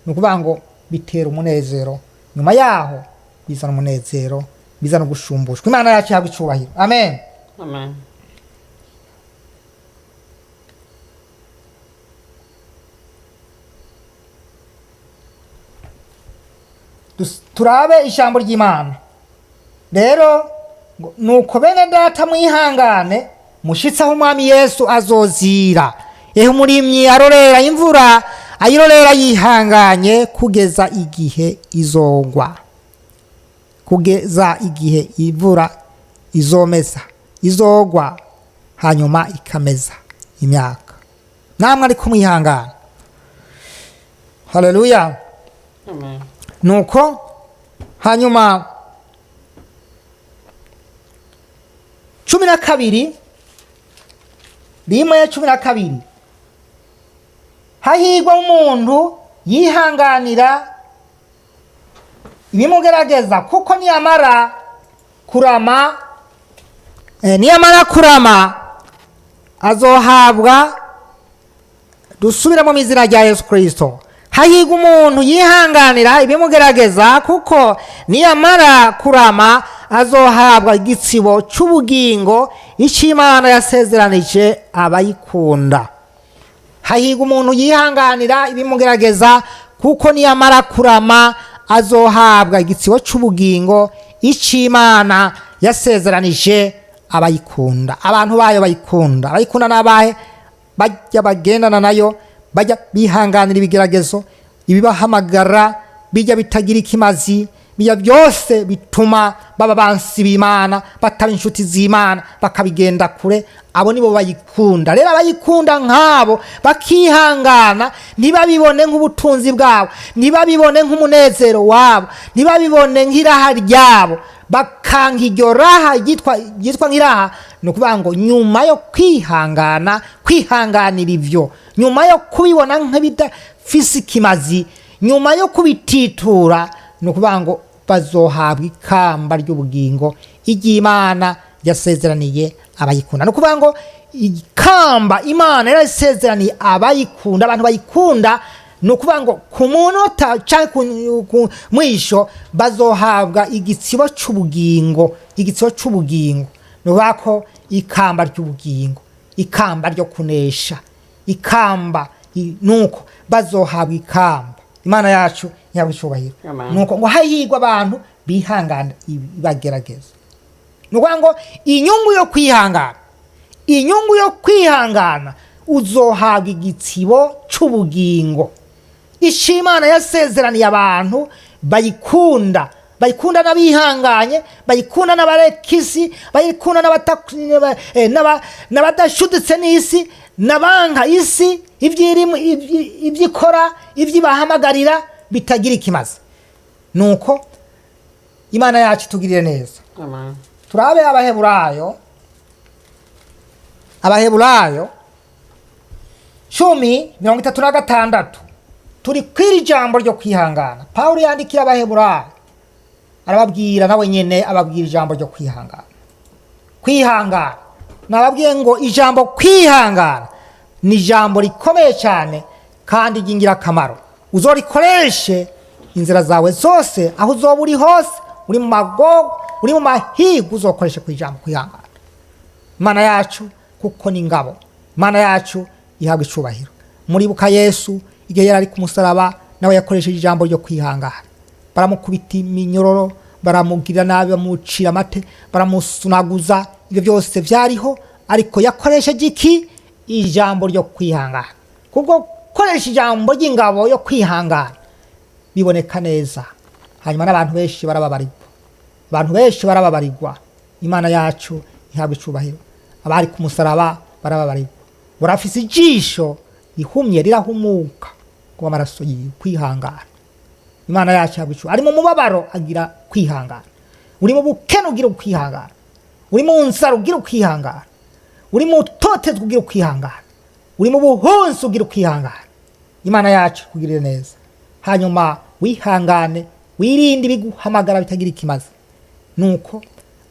nukuvuga ngo bitera umunezero. Nyuma yaho bizana umunezero, bizana gusumbushwa. Imana yacu ihabwa icyubahiro. Amen. Amen. Turabe ijambo ry'Imana. Rero nuko bene data mwihangane, mushitsaho umwami Yesu azozira. Ehe umurimyi arorera imvura, ayirorera yihanganye kugeza igihe izogwa, kugeza igihe imvura izogwa, hanyuma ikameza imyaka. Namwe ari kumwihangana. Haleluya. Amen. Nuko hanyuma 12 rimwe 12 hahigwa umuntu yihanganira ibimugerageza, kuko niyamara kurama azohabwa. Dusubire mu izina rya Yesu Kristo. Hahigwa umuntu yihanganira ibimugerageza, kuko niyamara kurama azohabwa igitsibo cy'ubugingo icy'Imana yasezeranije abayikunda. Hahigwa umuntu yihanganira ibimugerageza, kuko niyamara kurama azohabwa igitsibo cy'ubugingo icy'Imana yasezeranije abayikunda. Abantu bayo bayikunda. Abayikunda nabahe? Bajya bagendana nayo, bajya bihanganira ibigeragezo, ibibahamagara, bijya bitagira ikimazi, bijya byose bituma baba bansi b'Imana, bataba inshuti z'Imana, bakabigenda kure. abo nibo bayikunda. Rero abayikunda nk'abo bakihangana, ntibabibone nk'ubutunzi bwabo, ntibabibone nk'umunezero wabo, ntibabibone nk'iraha ryabo, bakanka iryo raha ryitwa nk'iraha. ni ukuvuga ngo nyuma yo kwihanganira ibyo, nyuma yo kubibona nk'ibidafise ikimazi, nyuma yo kubititura, ni ukuvuga ngo bazohabwa ikamba ry'ubugingo igihe Imana yasezeraniye abayikunda. Ni ukuvuga ngo ikamba Imana yarasezeraniye abayikunda, abantu bayikunda, ni ukuvuga ngo ku munota cyangwa ku mwisho bazohabwa igitsibo cy'ubugingo. Igitsibo cy'ubugingo ni ukuvuga ko ikamba ry'ubugingo, ikamba ryo kunesha, ikamba nuko bazohabwa ikamba. Imana yacu nyabishobahiro. Nuko ngo hahirwa abantu bihangana bagerageza. Ni ukuvuga ngo inyungu yo kwihangana, uzohabwa igitsibo cy'ubugingo. Imana yasezeraniye abantu bayikunda n'abihanganye, bayikunda n'abarekisi, bayikunda n'abadashuditse n'isi, n'abanka isi ibyo ikora, ibyo ibahamagarira bitagira ikimazi. Nuko Imana yacu itugirire neza. Turabe Abaheburayo 10:36 turi kwiri jambo ryo kwihangana. Pawulo yandikira Abaheburayo arababwira, nawe nyene ababwira ijambo ryo kwihangana. Nababwiye ngo ijambo kwihangana ni ijambo rikomeye cyane kandi ry'ingirakamaro. Uzorikoreshe inzira zawe zose, aho uzoba uri hose, uri mu magogo, uri mu mahigo, uzokoreshe ku ijambo kwihangana. Imana yacu kuko ni ngabo, Imana yacu ihabwa icubahiro. Muribuka Yesu igihe yari ku musaraba, nawe yakoresheje ijambo ryo kwihangana. Baramukubita iminyororo, baramugirira nabi, bamucira amate, baramusunaguza, ibyo byose byariho, ariko yakoresheje iki? Ijambo ryo kwihangana. Kubwo koresha ijambo ry'ingabo yo kwihangana biboneka neza, hanyuma n'abantu benshi barababarirwa. Imana yacu ihabwa icubahiro. Abari ku musaraba barababarirwa. Urafise ijisho rihumye rirahumuka kuba amaraso kwihangana. Imana yacu ihabwa icubahiro. Ari mu mubabaro agira kwihangana, uri mu bukene ugira kwihangana, uri mu nzara ugira kwihangana, uri mu totezwa ugira kwihangana, uri mu buhunzi ugira kwihangana. Imana yacu kugirire neza. Hanyuma wihangane, wirinde ibiguhamagara bitagira ikimazi. Nuko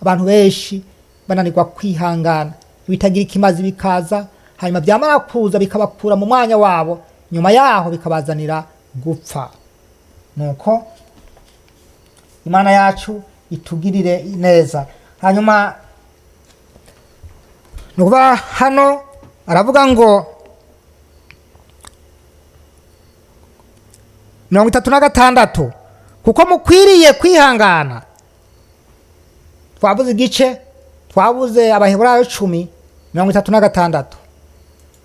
abantu benshi bananirwa kwihangana, bitagira ikimazi bikaza, hanyuma byamara kuza bikabakura mu mwanya wabo, nyuma yaho bikabazanira gupfa. Nuko Imana yacu itugirire neza. Hanyuma nukuba hano aravuga ngo 36 kuko mukwiriye kwihangana. Twabuze igice, twabuze Abaheburayo 10:36.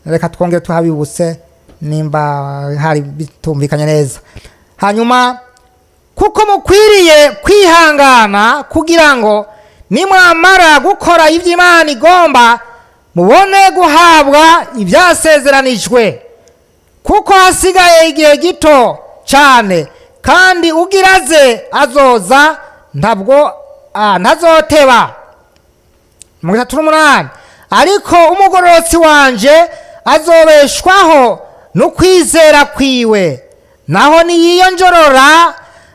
Reka twongere tuhabibutse nimba hari bitumvikanye neza. Hanyuma kuko mukwiriye kwihangana kugira ngo nimwamara gukora ibyo Imana igomba mubone guhabwa ibyasezeranijwe, kuko hasigaye igihe gito cyane, kandi ugiraze azoza ntazoteba. 38 ariko umugororotsi wanje azobeshwaho no kwizera kwiwe, naho niyiyonjorora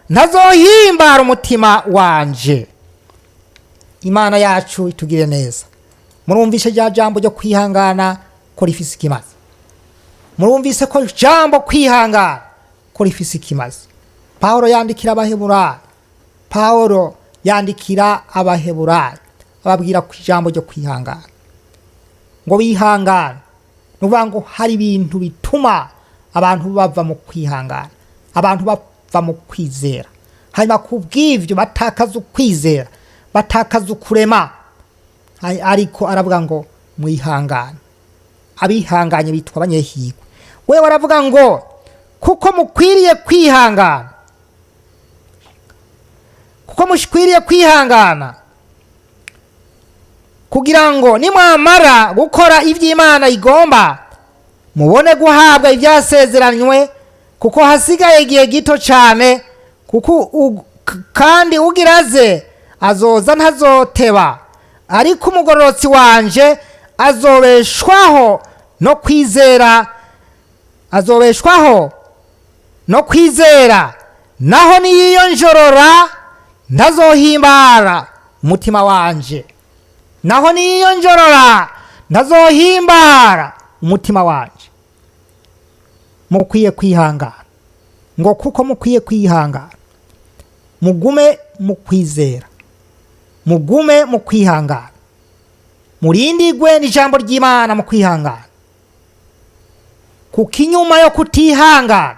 ntazohimbara umutima wanje. Imana yacu itugire neza. Murumvise rya jambo ryo kwihangana ko rifise ikimazi. Murumvise ko jambo kwihangana ko rifise ikimazi. Pawulo yandikira Abaheburayo ababwira ku jambo ryo kwihangana, ngo bihangane. Nuvuga ngo hari ibintu bituma abantu bava mu kwihangana, abantu bava mu kwizera, hanyuma kubw'ivyo batakaza ukwizera, batakaza ukurema. Ariko aravuga ngo mwihangane. Abihanganye bitwa abanyehirwe. Wewe aravuga ngo kuko mukwiriye kwihangana, kugira ngo nimwamara gukora iby'Imana igomba mubone guhabwa ibyasezeranywe, kuko hasigaye igihe gito cyane, kandi ugiraze azoza ntazoteba, ariko umugororotsi wanje azobeshwaho no kwizera, naho niyiyonjorora ntazohimbara umutima wanje, mukwiye kwihangana, ngo kuko mukwiye kwihangana, mugume mu kwizera, mugume mu kwihangana, murindigwe n'ijambo ry'Imana mu kwihangana, kuko inyuma yo kutihangana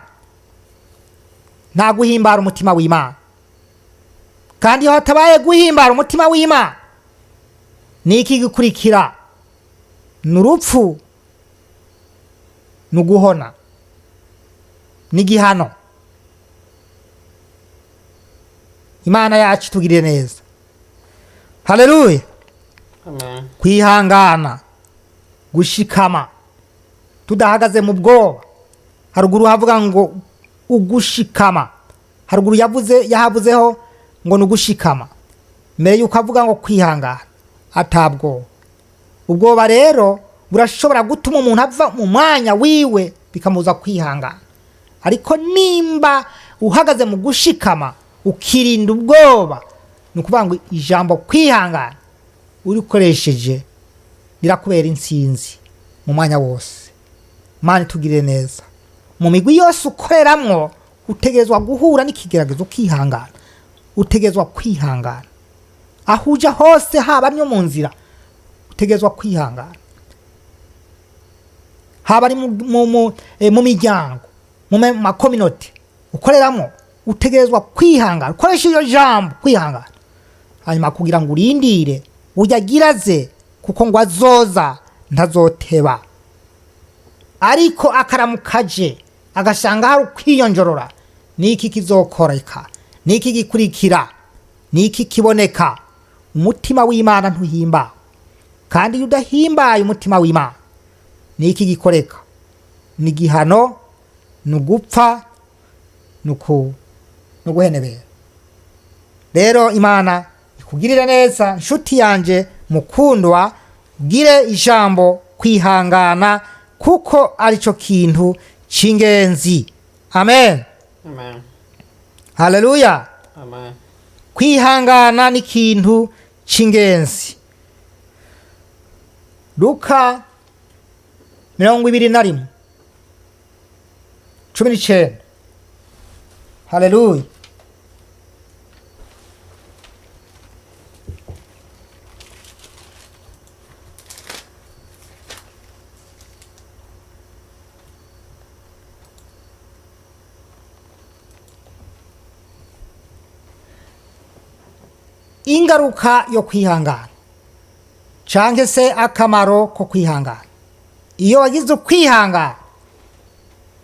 nta guhimbara umutima w'Imana. Kandi iyo hatabaye guhimbara umutima w'Imana, ni iki gikurikira? Ni urupfu, ni uguhona, ni igihano. Imana yacu tugirire neza. Haleluya. Amen. Kwihangana, gushikama, tudahagaze mu bwoba. Haruguru havuga ngo ugushikama, haruguru yahavuzeho ngo nugushikama, mbere yuko avuga ngo kwihangana atabwoba. Ubwoba rero burashobora gutuma umuntu ava mu mwanya wiwe bikamuza kwihangana, ariko nimba uhagaze mu gushikama ukirinda ubwoba, ni ukuvuga ngo ijambo kwihangana urikoresheje rirakubera intsinzi mu mwanya wose. Imana itugirire neza. Mu migwi yose ukoreramwo utegerezwa guhura n'ikigeragezo ukihangana, utegerezwa kwihangana. Aho uja hose, haba no mu nzira, utegerezwa kwihangana. Haba ari mu miryango, mu makominoti ukoreramo, utegerezwa kwihangana. Ukoresha iyo jambo kwihangana, hanyuma kugira ngo urindire ujya agiraze, kuko ngo azoza ntazoteba. Ariko akaramukaje agasanga hari ukwiyonjorora, niki kizokoreka, niki gikurikira, niki kiboneka? Umutima w'Imana ntuhimba. Kandi iyo udahimbaye umutima w'Imana, niki gikoreka? Ni igihano, ni ugupfa, ni uguhenebera. Rero Imana ikugirire neza nshuti yanje mukundwa, ugire ijambo kwihangana, kuko arico kintu c'ingenzi. Amen. Amen. Haleluya. Amen. Kwihangana ni kintu c'ingenzi. Luka 21:19. Haleluya. Ingaruka yo kwihangana, canke se akamaro ko kwihangana. Iyo wagize ukwihangana,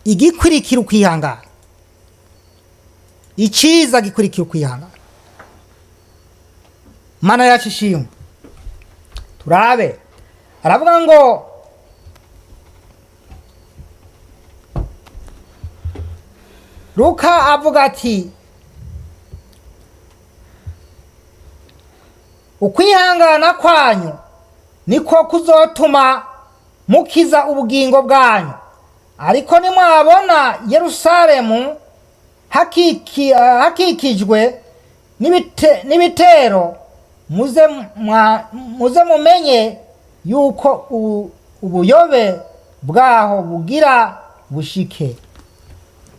igikurikira ukwihangana, iciza gikurikira ukwihangana. Mana yacu ishimwe. Turabe, aravuga ngo Luka avuga ati, ukwihangana kwanyu niko kuzotuma mukiza ubugingo bwanyu. Ariko nimwabona Yerusalemu hakikijwe n'ibitero, muze mumenye yuko ubuyobe bwaho bugira bushike.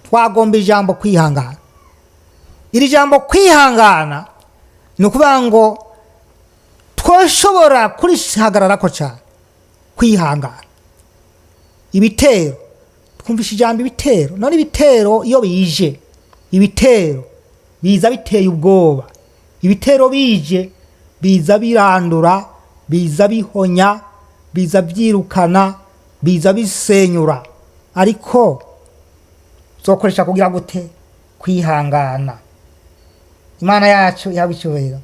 Twagomba ijambo kwihangana. Iri jambo kwihangana ni ukuvuga ngo twoshobora kurihagararako cyane. Kwihangana, ibitero, twumvisha ijambo ibitero. None ibitero iyo bije, ibitero biza biteye ubwoba. Ibitero bije biza birandura, biza bihonya, biza byirukana, biza bisenyura. Ariko zokoresha kugira gute? Kwihangana. Imana yacu yabicyubahiro.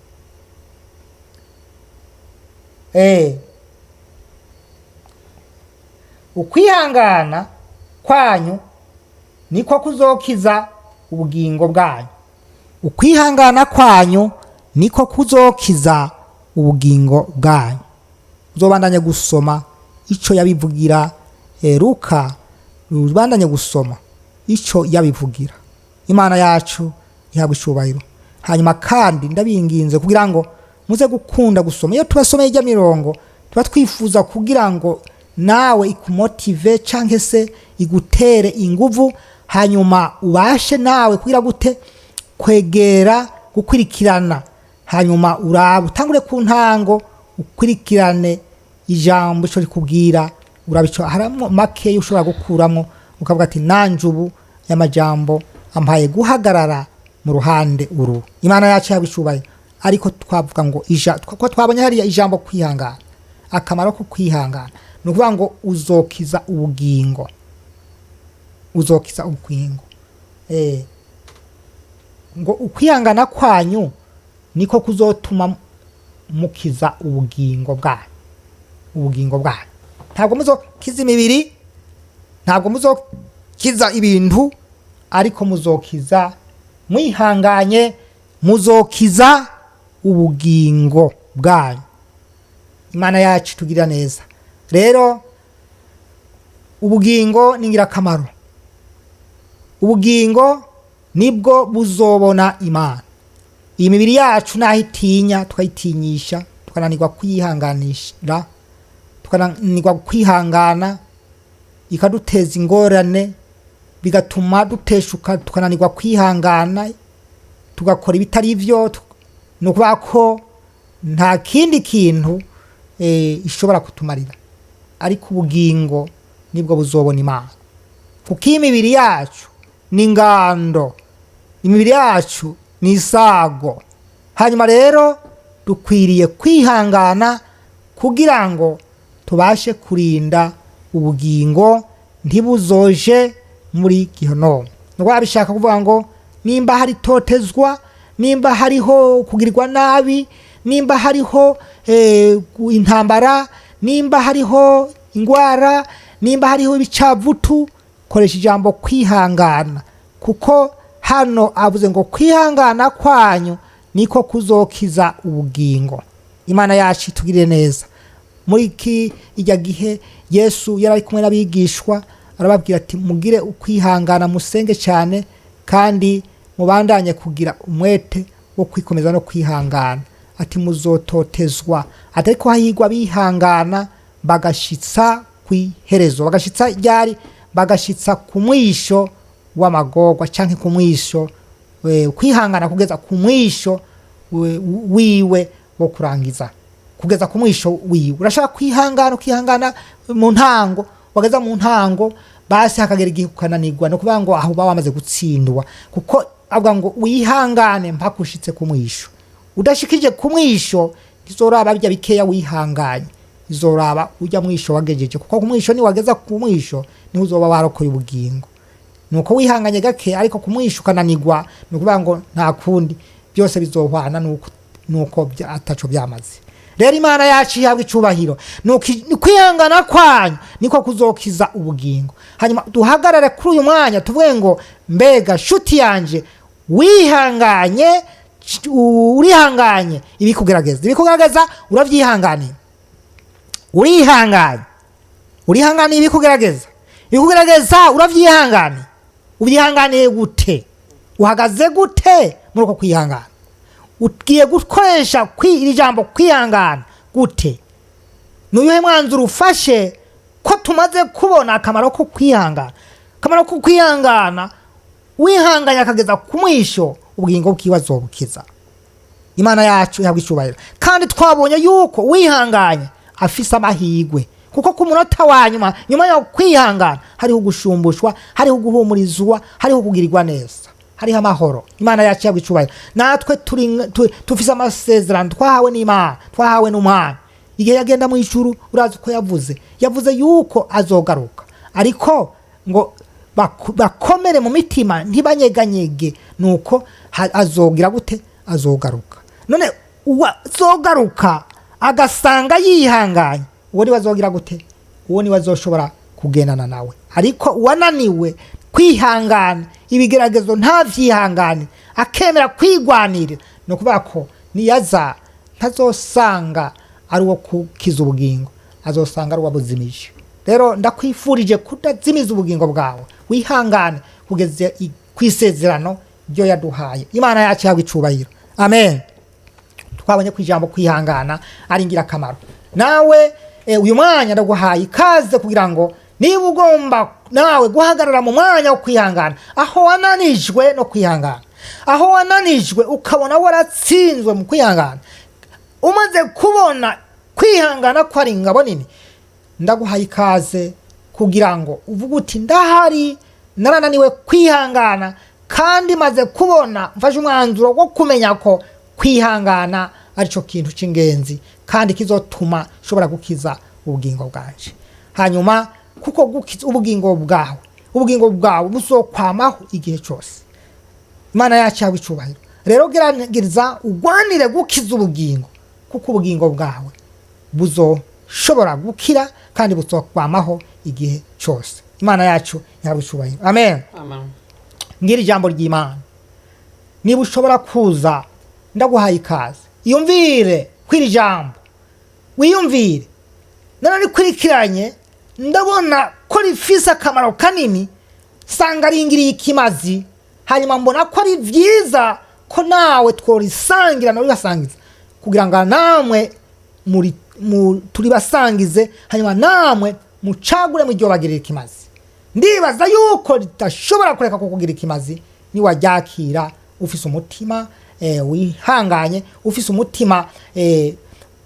ukwihangana kwanyu niko kuzokiza ubugingo bwanyu. Ukwihangana kwanyu niko kuzokiza ubugingo bwanyu. Uzobandanye gusoma ico yabivugira Luka, uzobandanye gusoma ico yabivugira. Imana yacu ihabwa icubahiro. Hanyuma kandi ndabinginze kugira ngo muze gukunda gusoma. Iyo tubasomeye ijya mirongo tuba twifuza kugira ngo nawe ikumotive canke se igutere inguvu, hanyuma ubashe nawe kugira gute kwegera gukurikirana, hanyuma utangure ku ntango ukurikirane ijambo ico rikubwira, urabico haramo make ushobora gukuramo ukavuga ati nanje ubu y'amajambo ampaye guhagarara mu ruhande uru. Imana yacu yabicubahiro. Ariko twavuga ngo ko twabonye hariya ijambo kwihangana, akamaro ko kwihangana ni ukuvuga ngo uzokiza ubugingo, uzokiza ubugingo. Ngo ukwihangana kwanyu niko kuzotuma mukiza ubugingo bwanyu, ubugingo bwanyu. Ntabwo muzokiza imibiri, ntabwo muzokiza ibintu, ariko muzokiza mwihanganye, muzokiza ubugingo bwanyu. Imana yacu tugira neza. Rero ubugingo ni ngirakamaro. Ubugingo nibwo buzobona Imana. Iyi mibiri yacu nahitinya tukayitinyisha, tukananirwa kwihanganisha, tukananirwa kwihangana, ikaduteza ingorane, bigatuma duteshuka, tukananirwa kwihangana, tugakora ibitari byo. No kuba ko nta kindi kintu ishobora kutumarira, ariko ubugingo nibwo buzobona Imana. Kuko imibiri yacu ni ingando, imibiri yacu ni isago. Hanyuma rero dukwiriye kwihangana kugira ngo tubashe kurinda ubugingo ntibuzoje muri Gehinomu. Ngo abishaka kuvuga ngo nimba hari totezwa, nimba hariho kugirirwa nabi, nimba hariho intambara, nimba hariho ingwara, nimba hariho ibicavutu, koresha ijambo kwihangana. Kuko hano avuze ngo kwihangana kwanyu niko kuzokiza ubugingo. Imana yacu tugire neza. Muri ijya gihe Yesu yari kumwe n'abigishwa, arababwira ati mugire ukwihangana, musenge cyane, kandi mubandanye kugira umwete wo kwikomeza no kwihangana. Ati muzototezwa, ariko hahigwa bihangana bagashitsa kwiherezo. Bagashitsa ryari? Bagashitsa ku mwisho w'amagorwa canke ku mwisho, kwihangana kugeza ku mwisho wiwe wo kurangiza, kugeza ku mwisho wiwe. Urashaka kwihangana, ukihangana mu ntango, wageza mu ntango basi hakagera igihe ukananirwa, no kuvuga ngo aho bamaze gutsindwa. Kuko avuga ngo wihangane mpaka ushitse ku mwisho. Udashikije ku mwisho izoraba bijya bikeya wihanganye, izoraba ujya mwisho wagejeje. Kuko ku mwisho ni wageza ku mwisho ni uzoba warokoye ubugingo. Nuko wihanganye gake, ariko ku mwisho ukananirwa, no kuvuga ngo nta kundi, byose bizohwana nuko ataco byamaze. Rero Imana yacu ihabwa icubahiro. Kwihangana kwanyu niko kuzokiza ubugingo. Hanyuma duhagarare kuri uyu mwanya tuvuge ngo mbega shuti yanje, wihanganye, urihanganye ibikugerageza uravyihanganiye. Urihanganye ibikugerageza uravyihanganiye. Ubyihanganiye gute? Uhagaze gute muri uko kwihangana? Ugiye gukoresha iri jambo kwihangana gute? N'uyuhe mwanzuro ufashe ko tumaze kubona akamaro ko kwihangana? Akamaro ko kwihangana, wihanganya akageza ku mwisho, ubugingo bw'ikibazo bukiza. Imana yacu ihabwa icubahiro. Kandi twabonye yuko wihanganya afise amahigwe, kuko ku munota wa nyuma yo kwihangana hariho gushumbushwa, hariho guhumurizwa, hariho kugirirwa neza, hariho amahoro. Imana yacu ihabwa icubahiro. Natwe tufise amasezerano twahawe n'Imana, twahawe n'Umwana. Igihe yagenda mu ijuru, urazi ko yavuze yuko azogaruka, ariko ngo bakomere mu mitima ntibanyeganyege, nuko azogira gute? Azogaruka. None azogaruka agasanga yihanganye, uwo ni wazogira gute? Uwo ni wazoshobora kugendana nawe. Ariko uwananiwe kwihangana ibigeragezo ntavyihangane, akemera kwigwanirira, no kuvuga ko niyaza ntazosanga ari uwo kukiza ubugingo, azosanga ari uwabuzimije. Rero ndakwifurije kutazimiza ubugingo bwawe, wihangane kugeza kwisezerano ryo yaduhaye. Imana yacu yawe icubahiro. Amen. Twabonye ku ijambo kwihangana ari ingirakamaro. Nawe uyu mwanya ndaguhaye ikaze kugira ngo niba ugomba nawe guhagarara mu mwanya wo kwihangana, aho wananijwe no kwihangana, aho wananijwe ukabona waratsinzwe mu kwihangana, umaze kubona kwihangana ko ari ingabo nini, ndaguhaye ikaze kugira ngo uvuge uti ndahari, narananiwe kwihangana, kandi maze kubona mfashe umwanzuro wo kumenya ko kwihangana arico kintu cy'ingenzi kandi kizotuma ushobora gukiza ubugingo bwaje. Hanyuma kuko gukiza ubugingo bwawe buzokwamaho igihe cyose. Imana yacu yawe icubahiro. Rero gerageza ugwanire gukiza ubugingo, kuko ubugingo bwawe buzoshobora gukira kandi buzokwamaho igihe cyose. Imana yacu yawe icubahiro. Amen. Amen. Ngira ijambo ry'Imana. Niba ushobora kuza, ndaguhaye ikaze. Iyumvire kwiri jambo. Wiyumvire. Nararikurikiranye, ndabona ko rifise akamaro kanini, sanga ringiriye ikimazi, hanyuma mbona ko ari vyiza ko nawe tworisangira no ribasangiza, kugira ngo namwe turi basangize, hanyuma namwe mucagure mu ryo bagirira ikimazi. Ndibaza yuko ritashobora kureka kukugira ikimazi ni wajakira ufise umutima wihanganye, ufise umutima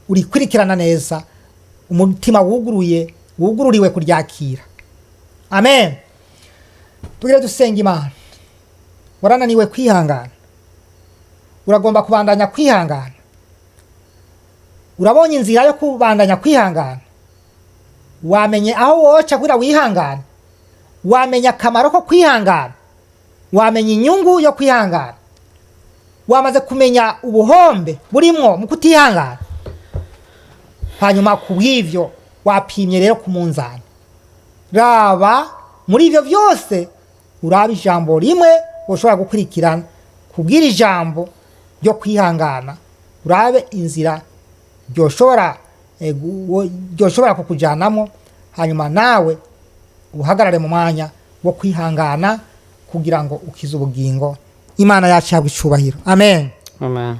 urikurikirana neza, umutima wugururiwe kuryakira. Amen. Tugire dusenga Imana. Warananiwe kwihangana, uragomba kubandanya kwihangana. Urabonye inzira yo kubandanya kwihangana, wamenye aho woca kugira wihangana, wamenye akamaro ko kwihangana, wamenye inyungu yo kwihangana, wamaze kumenya ubuhombe burimwo mu kutihangana. Hanyuma kubw'ivyo wapimye rero ku munzani. Raba muri ivyo byose uraba ijambo rimwe ushobora gukurikirana kubwira ijambo ryo kwihangana, urabe inzira ryoshobora kukujanamo, hanyuma nawe uhagarare mu mwanya wo kwihangana kugira ngo ukize ubugingo. Imana yacu yawe icubahiro. Amen. Amen.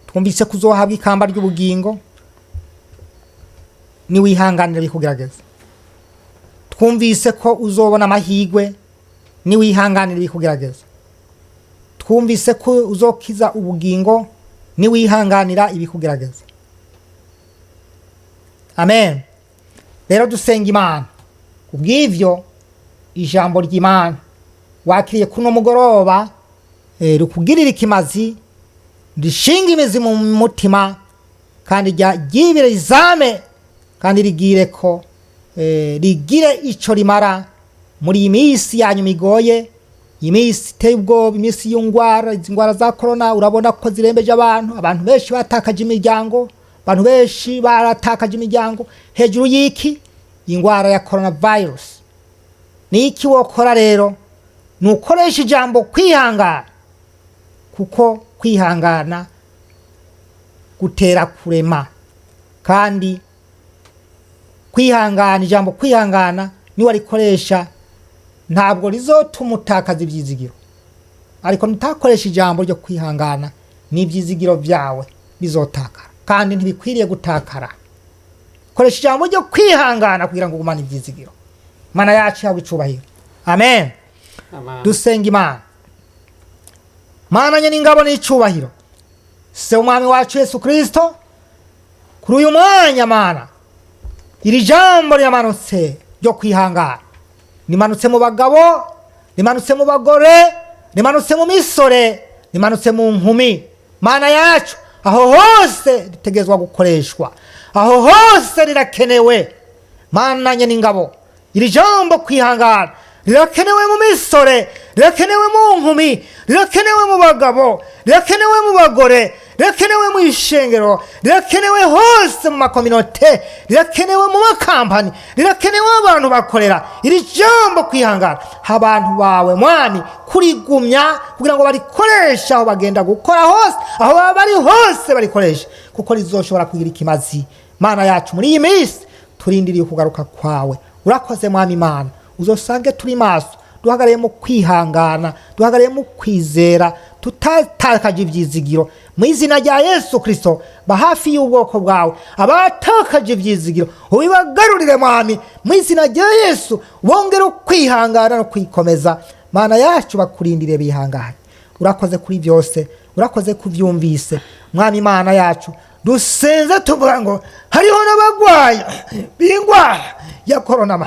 Twumvise kuzohabwa ikamba ry'ubugingo ni wihanganira bikugerageza. Twumvise ko uzobona amahigwe ni wihanganira bikugerageza. Twumvise ko uzokiza ubugingo ni wihanganira ibikugerageza. Amen. Rero dusenga Imana kubw'ivyo ijambo ry'Imana wakiriye kuno mugoroba rukugirira ikimazi, rishinga imizi mu mutima, kandi ryibire izame, kandi rigire ko rigire ico rimara muri iyi minsi yanyu migoye, iminsi iteye ubwoba, iminsi y'ingwara za corona. Urabona ko zirembeje abantu benshi batakaje imiryango, abantu benshi baratakaje imiryango hejuru y'iki ingwara ya coronavirus. Ni iki wokora rero? Nukoresha ijambo kwihangana, kuko kwihangana gutera kurema, kandi kwihangana, ijambo kwihangana ni warikoresha ntabwo rizotuma utakaza ibyizigiro. Ariko nutakoresha ijambo ryo kwihangana, n'ibyizigiro byawe bizotakara, kandi ntibikwiriye gutakara. Koresha ijambo ryo kwihangana kugira ngo ugumane ibyizigiro. Mana yacu yawe icubahiro. Amen. Amen. Dusenga Imana. Mana nyene ingabo n'icubahiro, se umwami wacu Yesu Kristo, kuri uyu mwanya Mana, iri jambo ryamanutse ryo kwihangana, rimanutse mu bagabo, rimanutse mu bagore, rimanutse mu misore, rimanutse mu nkumi. Mana yacu, aho hose ritegezwa gukoreshwa, aho hose rirakenewe. Mana nyene ingabo, iri jambo kwihangana rirakenewe mu misore, rirakenewe mu nkumi, rirakenewe mu bagabo, rirakenewe mu bagore, rirakenewe mu ishengero, rirakenewe hose mu makominote, rirakenewe mu makampani, rirakenewe abantu bakorera iri jambo kwihangana. Abantu bawe mwami kurigumya kugira ngo barikoreshe aho bagenda gukora hose, aho baba bari hose barikoreshe, kuko rizoshobora kugira ikimazi. Mana yacu muri iyi minsi turindiriye kugaruka kwawe. Urakoze mwami Imana, uzosange turi maso, duhagarariye mu kwihangana, duhagarariye mu kwizera, tutatakaje ivyizigiro. Mu izina rya Yesu Kristo, bahafi y'ubwoko bwawe abatakaje ivyizigiro ubibagarurire mwami. Mu izina rya Yesu bongere kwihangana no kwikomeza. Mana yacu bakurindire bihangane. Urakoze kuri byose, urakoze kuvyumvise mwami. Mana yacu dusenze tuvuga ngo hariho n'abagwaye b'ingwara ya corona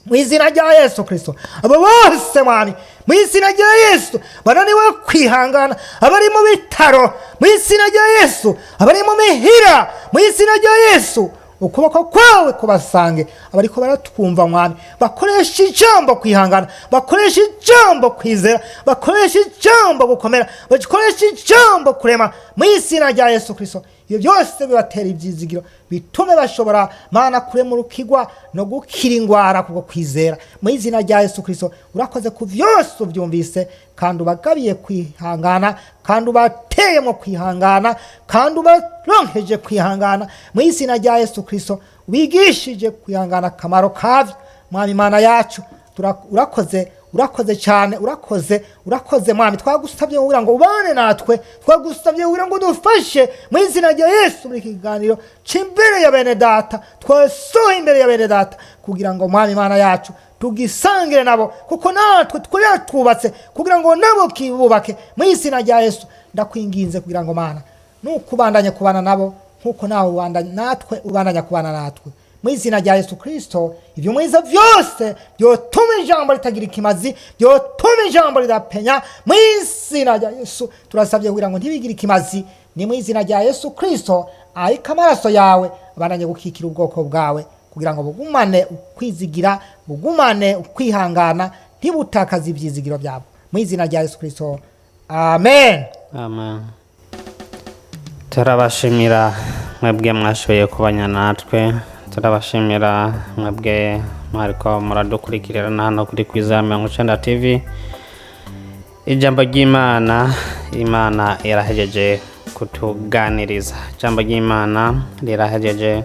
mu izina rya Yesu Kristo. Abo bose mwami mu izina rya Yesu bananiwe kwihangana, abari mu bitaro mu izina rya Yesu, abari mu mihira mu izina rya Yesu, ukuboko kwawe kubasange. Abariko baratwumva mwami bakoresha ijambo kwihangana, bakoresha ijambo kwizera, bakoresha ijambo gukomera, bakoresha ijambo kurema mu izina rya Yesu Kristo. Iyo byose bibatera ibyizigiro, bitume bashobora Mana kuremurukirwa no gukira ingwara kubwo kwizera mu izina rya Yesu Kristo. Urakoze ku byose ubyumvise, kandi ubagabiye kwihangana, kandi ubateye mu kwihangana, kandi ubaronkeje kwihangana mu izina rya Yesu Kristo. Wigishije kwihangana akamaro kavyo mwami. Mana yacu urakoze cyane, urakoze mwami. Twagusabye kugira ngo ubane natwe, twagusabye kugira ngo dufashe mu izina rya Yesu muri kiganiro c'imbere ya bene data, twasohoye imbere ya bene data, kugira ngo mwami Mana yacu tugisangire nabo, kuko natwe twatubatse kugira ngo nabo kibubake mu izina rya Yesu. Ndakwinginze kugira ngo Mana nukubandanye kubana nabo nkuko nawe natwe ubandanya kubana natwe mu izina rya Yesu Kristo. Ibyo mwiza byose byotuma ijambo litagira ikimazi, byotuma ijambo rirapenya mu izina rya Yesu. Turasabye kugira ngo ntibigire ikimazi, ni mu izina rya Yesu Kristo. Ariko amaraso yawe abandanye gukikira ubwoko bwawe, kugira ngo bugumane ukwizigira, bugumane ukwihangana, ntibutakaze ibyizigiro byabo mu izina rya Yesu Kristo. Amen. Amen. Turabashimira mwebwe mwashoboye kubanya natwe, turabashimira mwebwe mwariko muradukurikirana hano kuri Kwizera 90 TV. Ijambo ry'Imana, Imana irahejeje kutuganiriza. Ijambo ry'Imana rirahejeje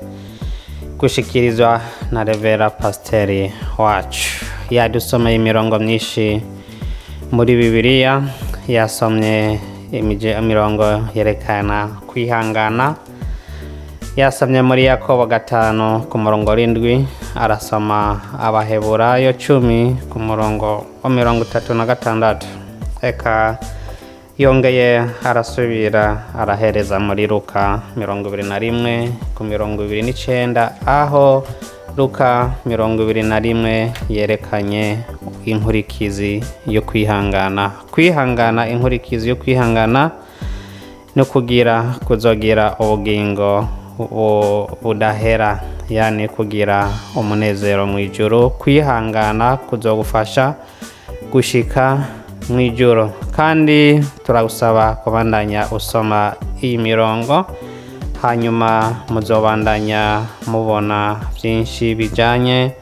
gushikirizwa na Revera Pasiteri wacu. Yadusomeye imirongo myinshi muri Bibiliya, yasomye imirongo yerekana kwihangana. Yasomye muri Yakobo 5 ku murongo 7, arasoma Abaheburayo 10 ku murongo wa 36. Eka yongeye arasubira arahereza muri Luka 21 ku mirongo 29, aho Luka 21 yerekanye inkurikizi yo kwihangana. Kwihangana, inkurikizi yo kwihangana no kuzogira ubugingo budahera, yani kugira umunezero mu ijuru. Kwihangana kuzogufasha gushika mu ijuru. Kandi turagusaba kubandanya usoma iyi mirongo, hanyuma muzobandanya mubona byinshi bijanye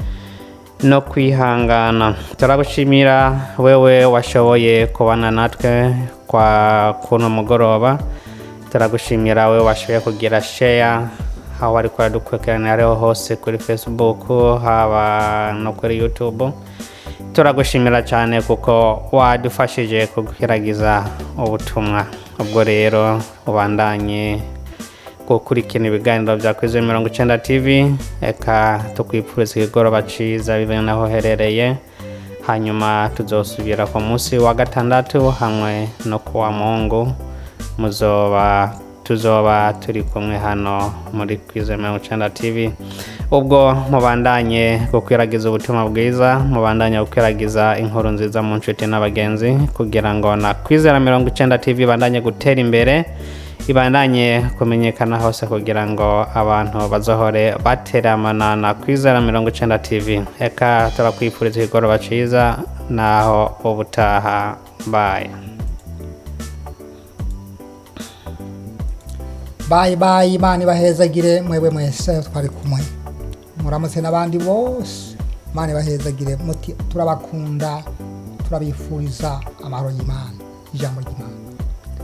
no kwihangana. Turagushimira wewe washoboye kubana natwe kwa kuno mugoroba. Turagushimira wewe washoboye kugira share aho ari kwa dukurikirana hose kuri Facebook, haba no kuri YouTube. Turagushimira cyane kuko wadufashije kugerageza ubutumwa. Ubwo rero ubandanye gukurikirana ibiganiro bya Kwizera 90 TV. Eka tukwifuriza igoroba ciza bibe naho herereye, hanyuma tuzosubira ku munsi wa gatandatu hamwe no kuwa Mungu. Tuzoba turi kumwe hano muri Kwizera 90 TV. Ubwo mubandanye gukwiragiza ubutumwa bwiza, mubandanye gukwiragiza inkuru nziza mu nshuti n'abagenzi, kugira ngo na Kwizera 90 TV bandanye gutera imbere, ibandanye kumenyekana hose, kugira ngo abantu bazohore bateramana na Kwizera 90 TV. Eka turakwifuriza igoroba ciza, naho ubutaha. Bye. bayi bayi, Imana ibahezagire mwebwe mwese twari kumwe, muramutse n'abandi bose, Imana ibahezagire, turabakunda, turabifuriza amahoro y'Imana, ijambo ry'Imana.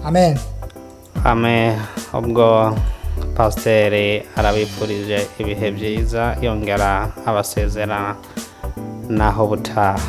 Amen. Amen. Ubwo pasiteri arabifurije ibihe byiza, yongera abasezera naho butaha.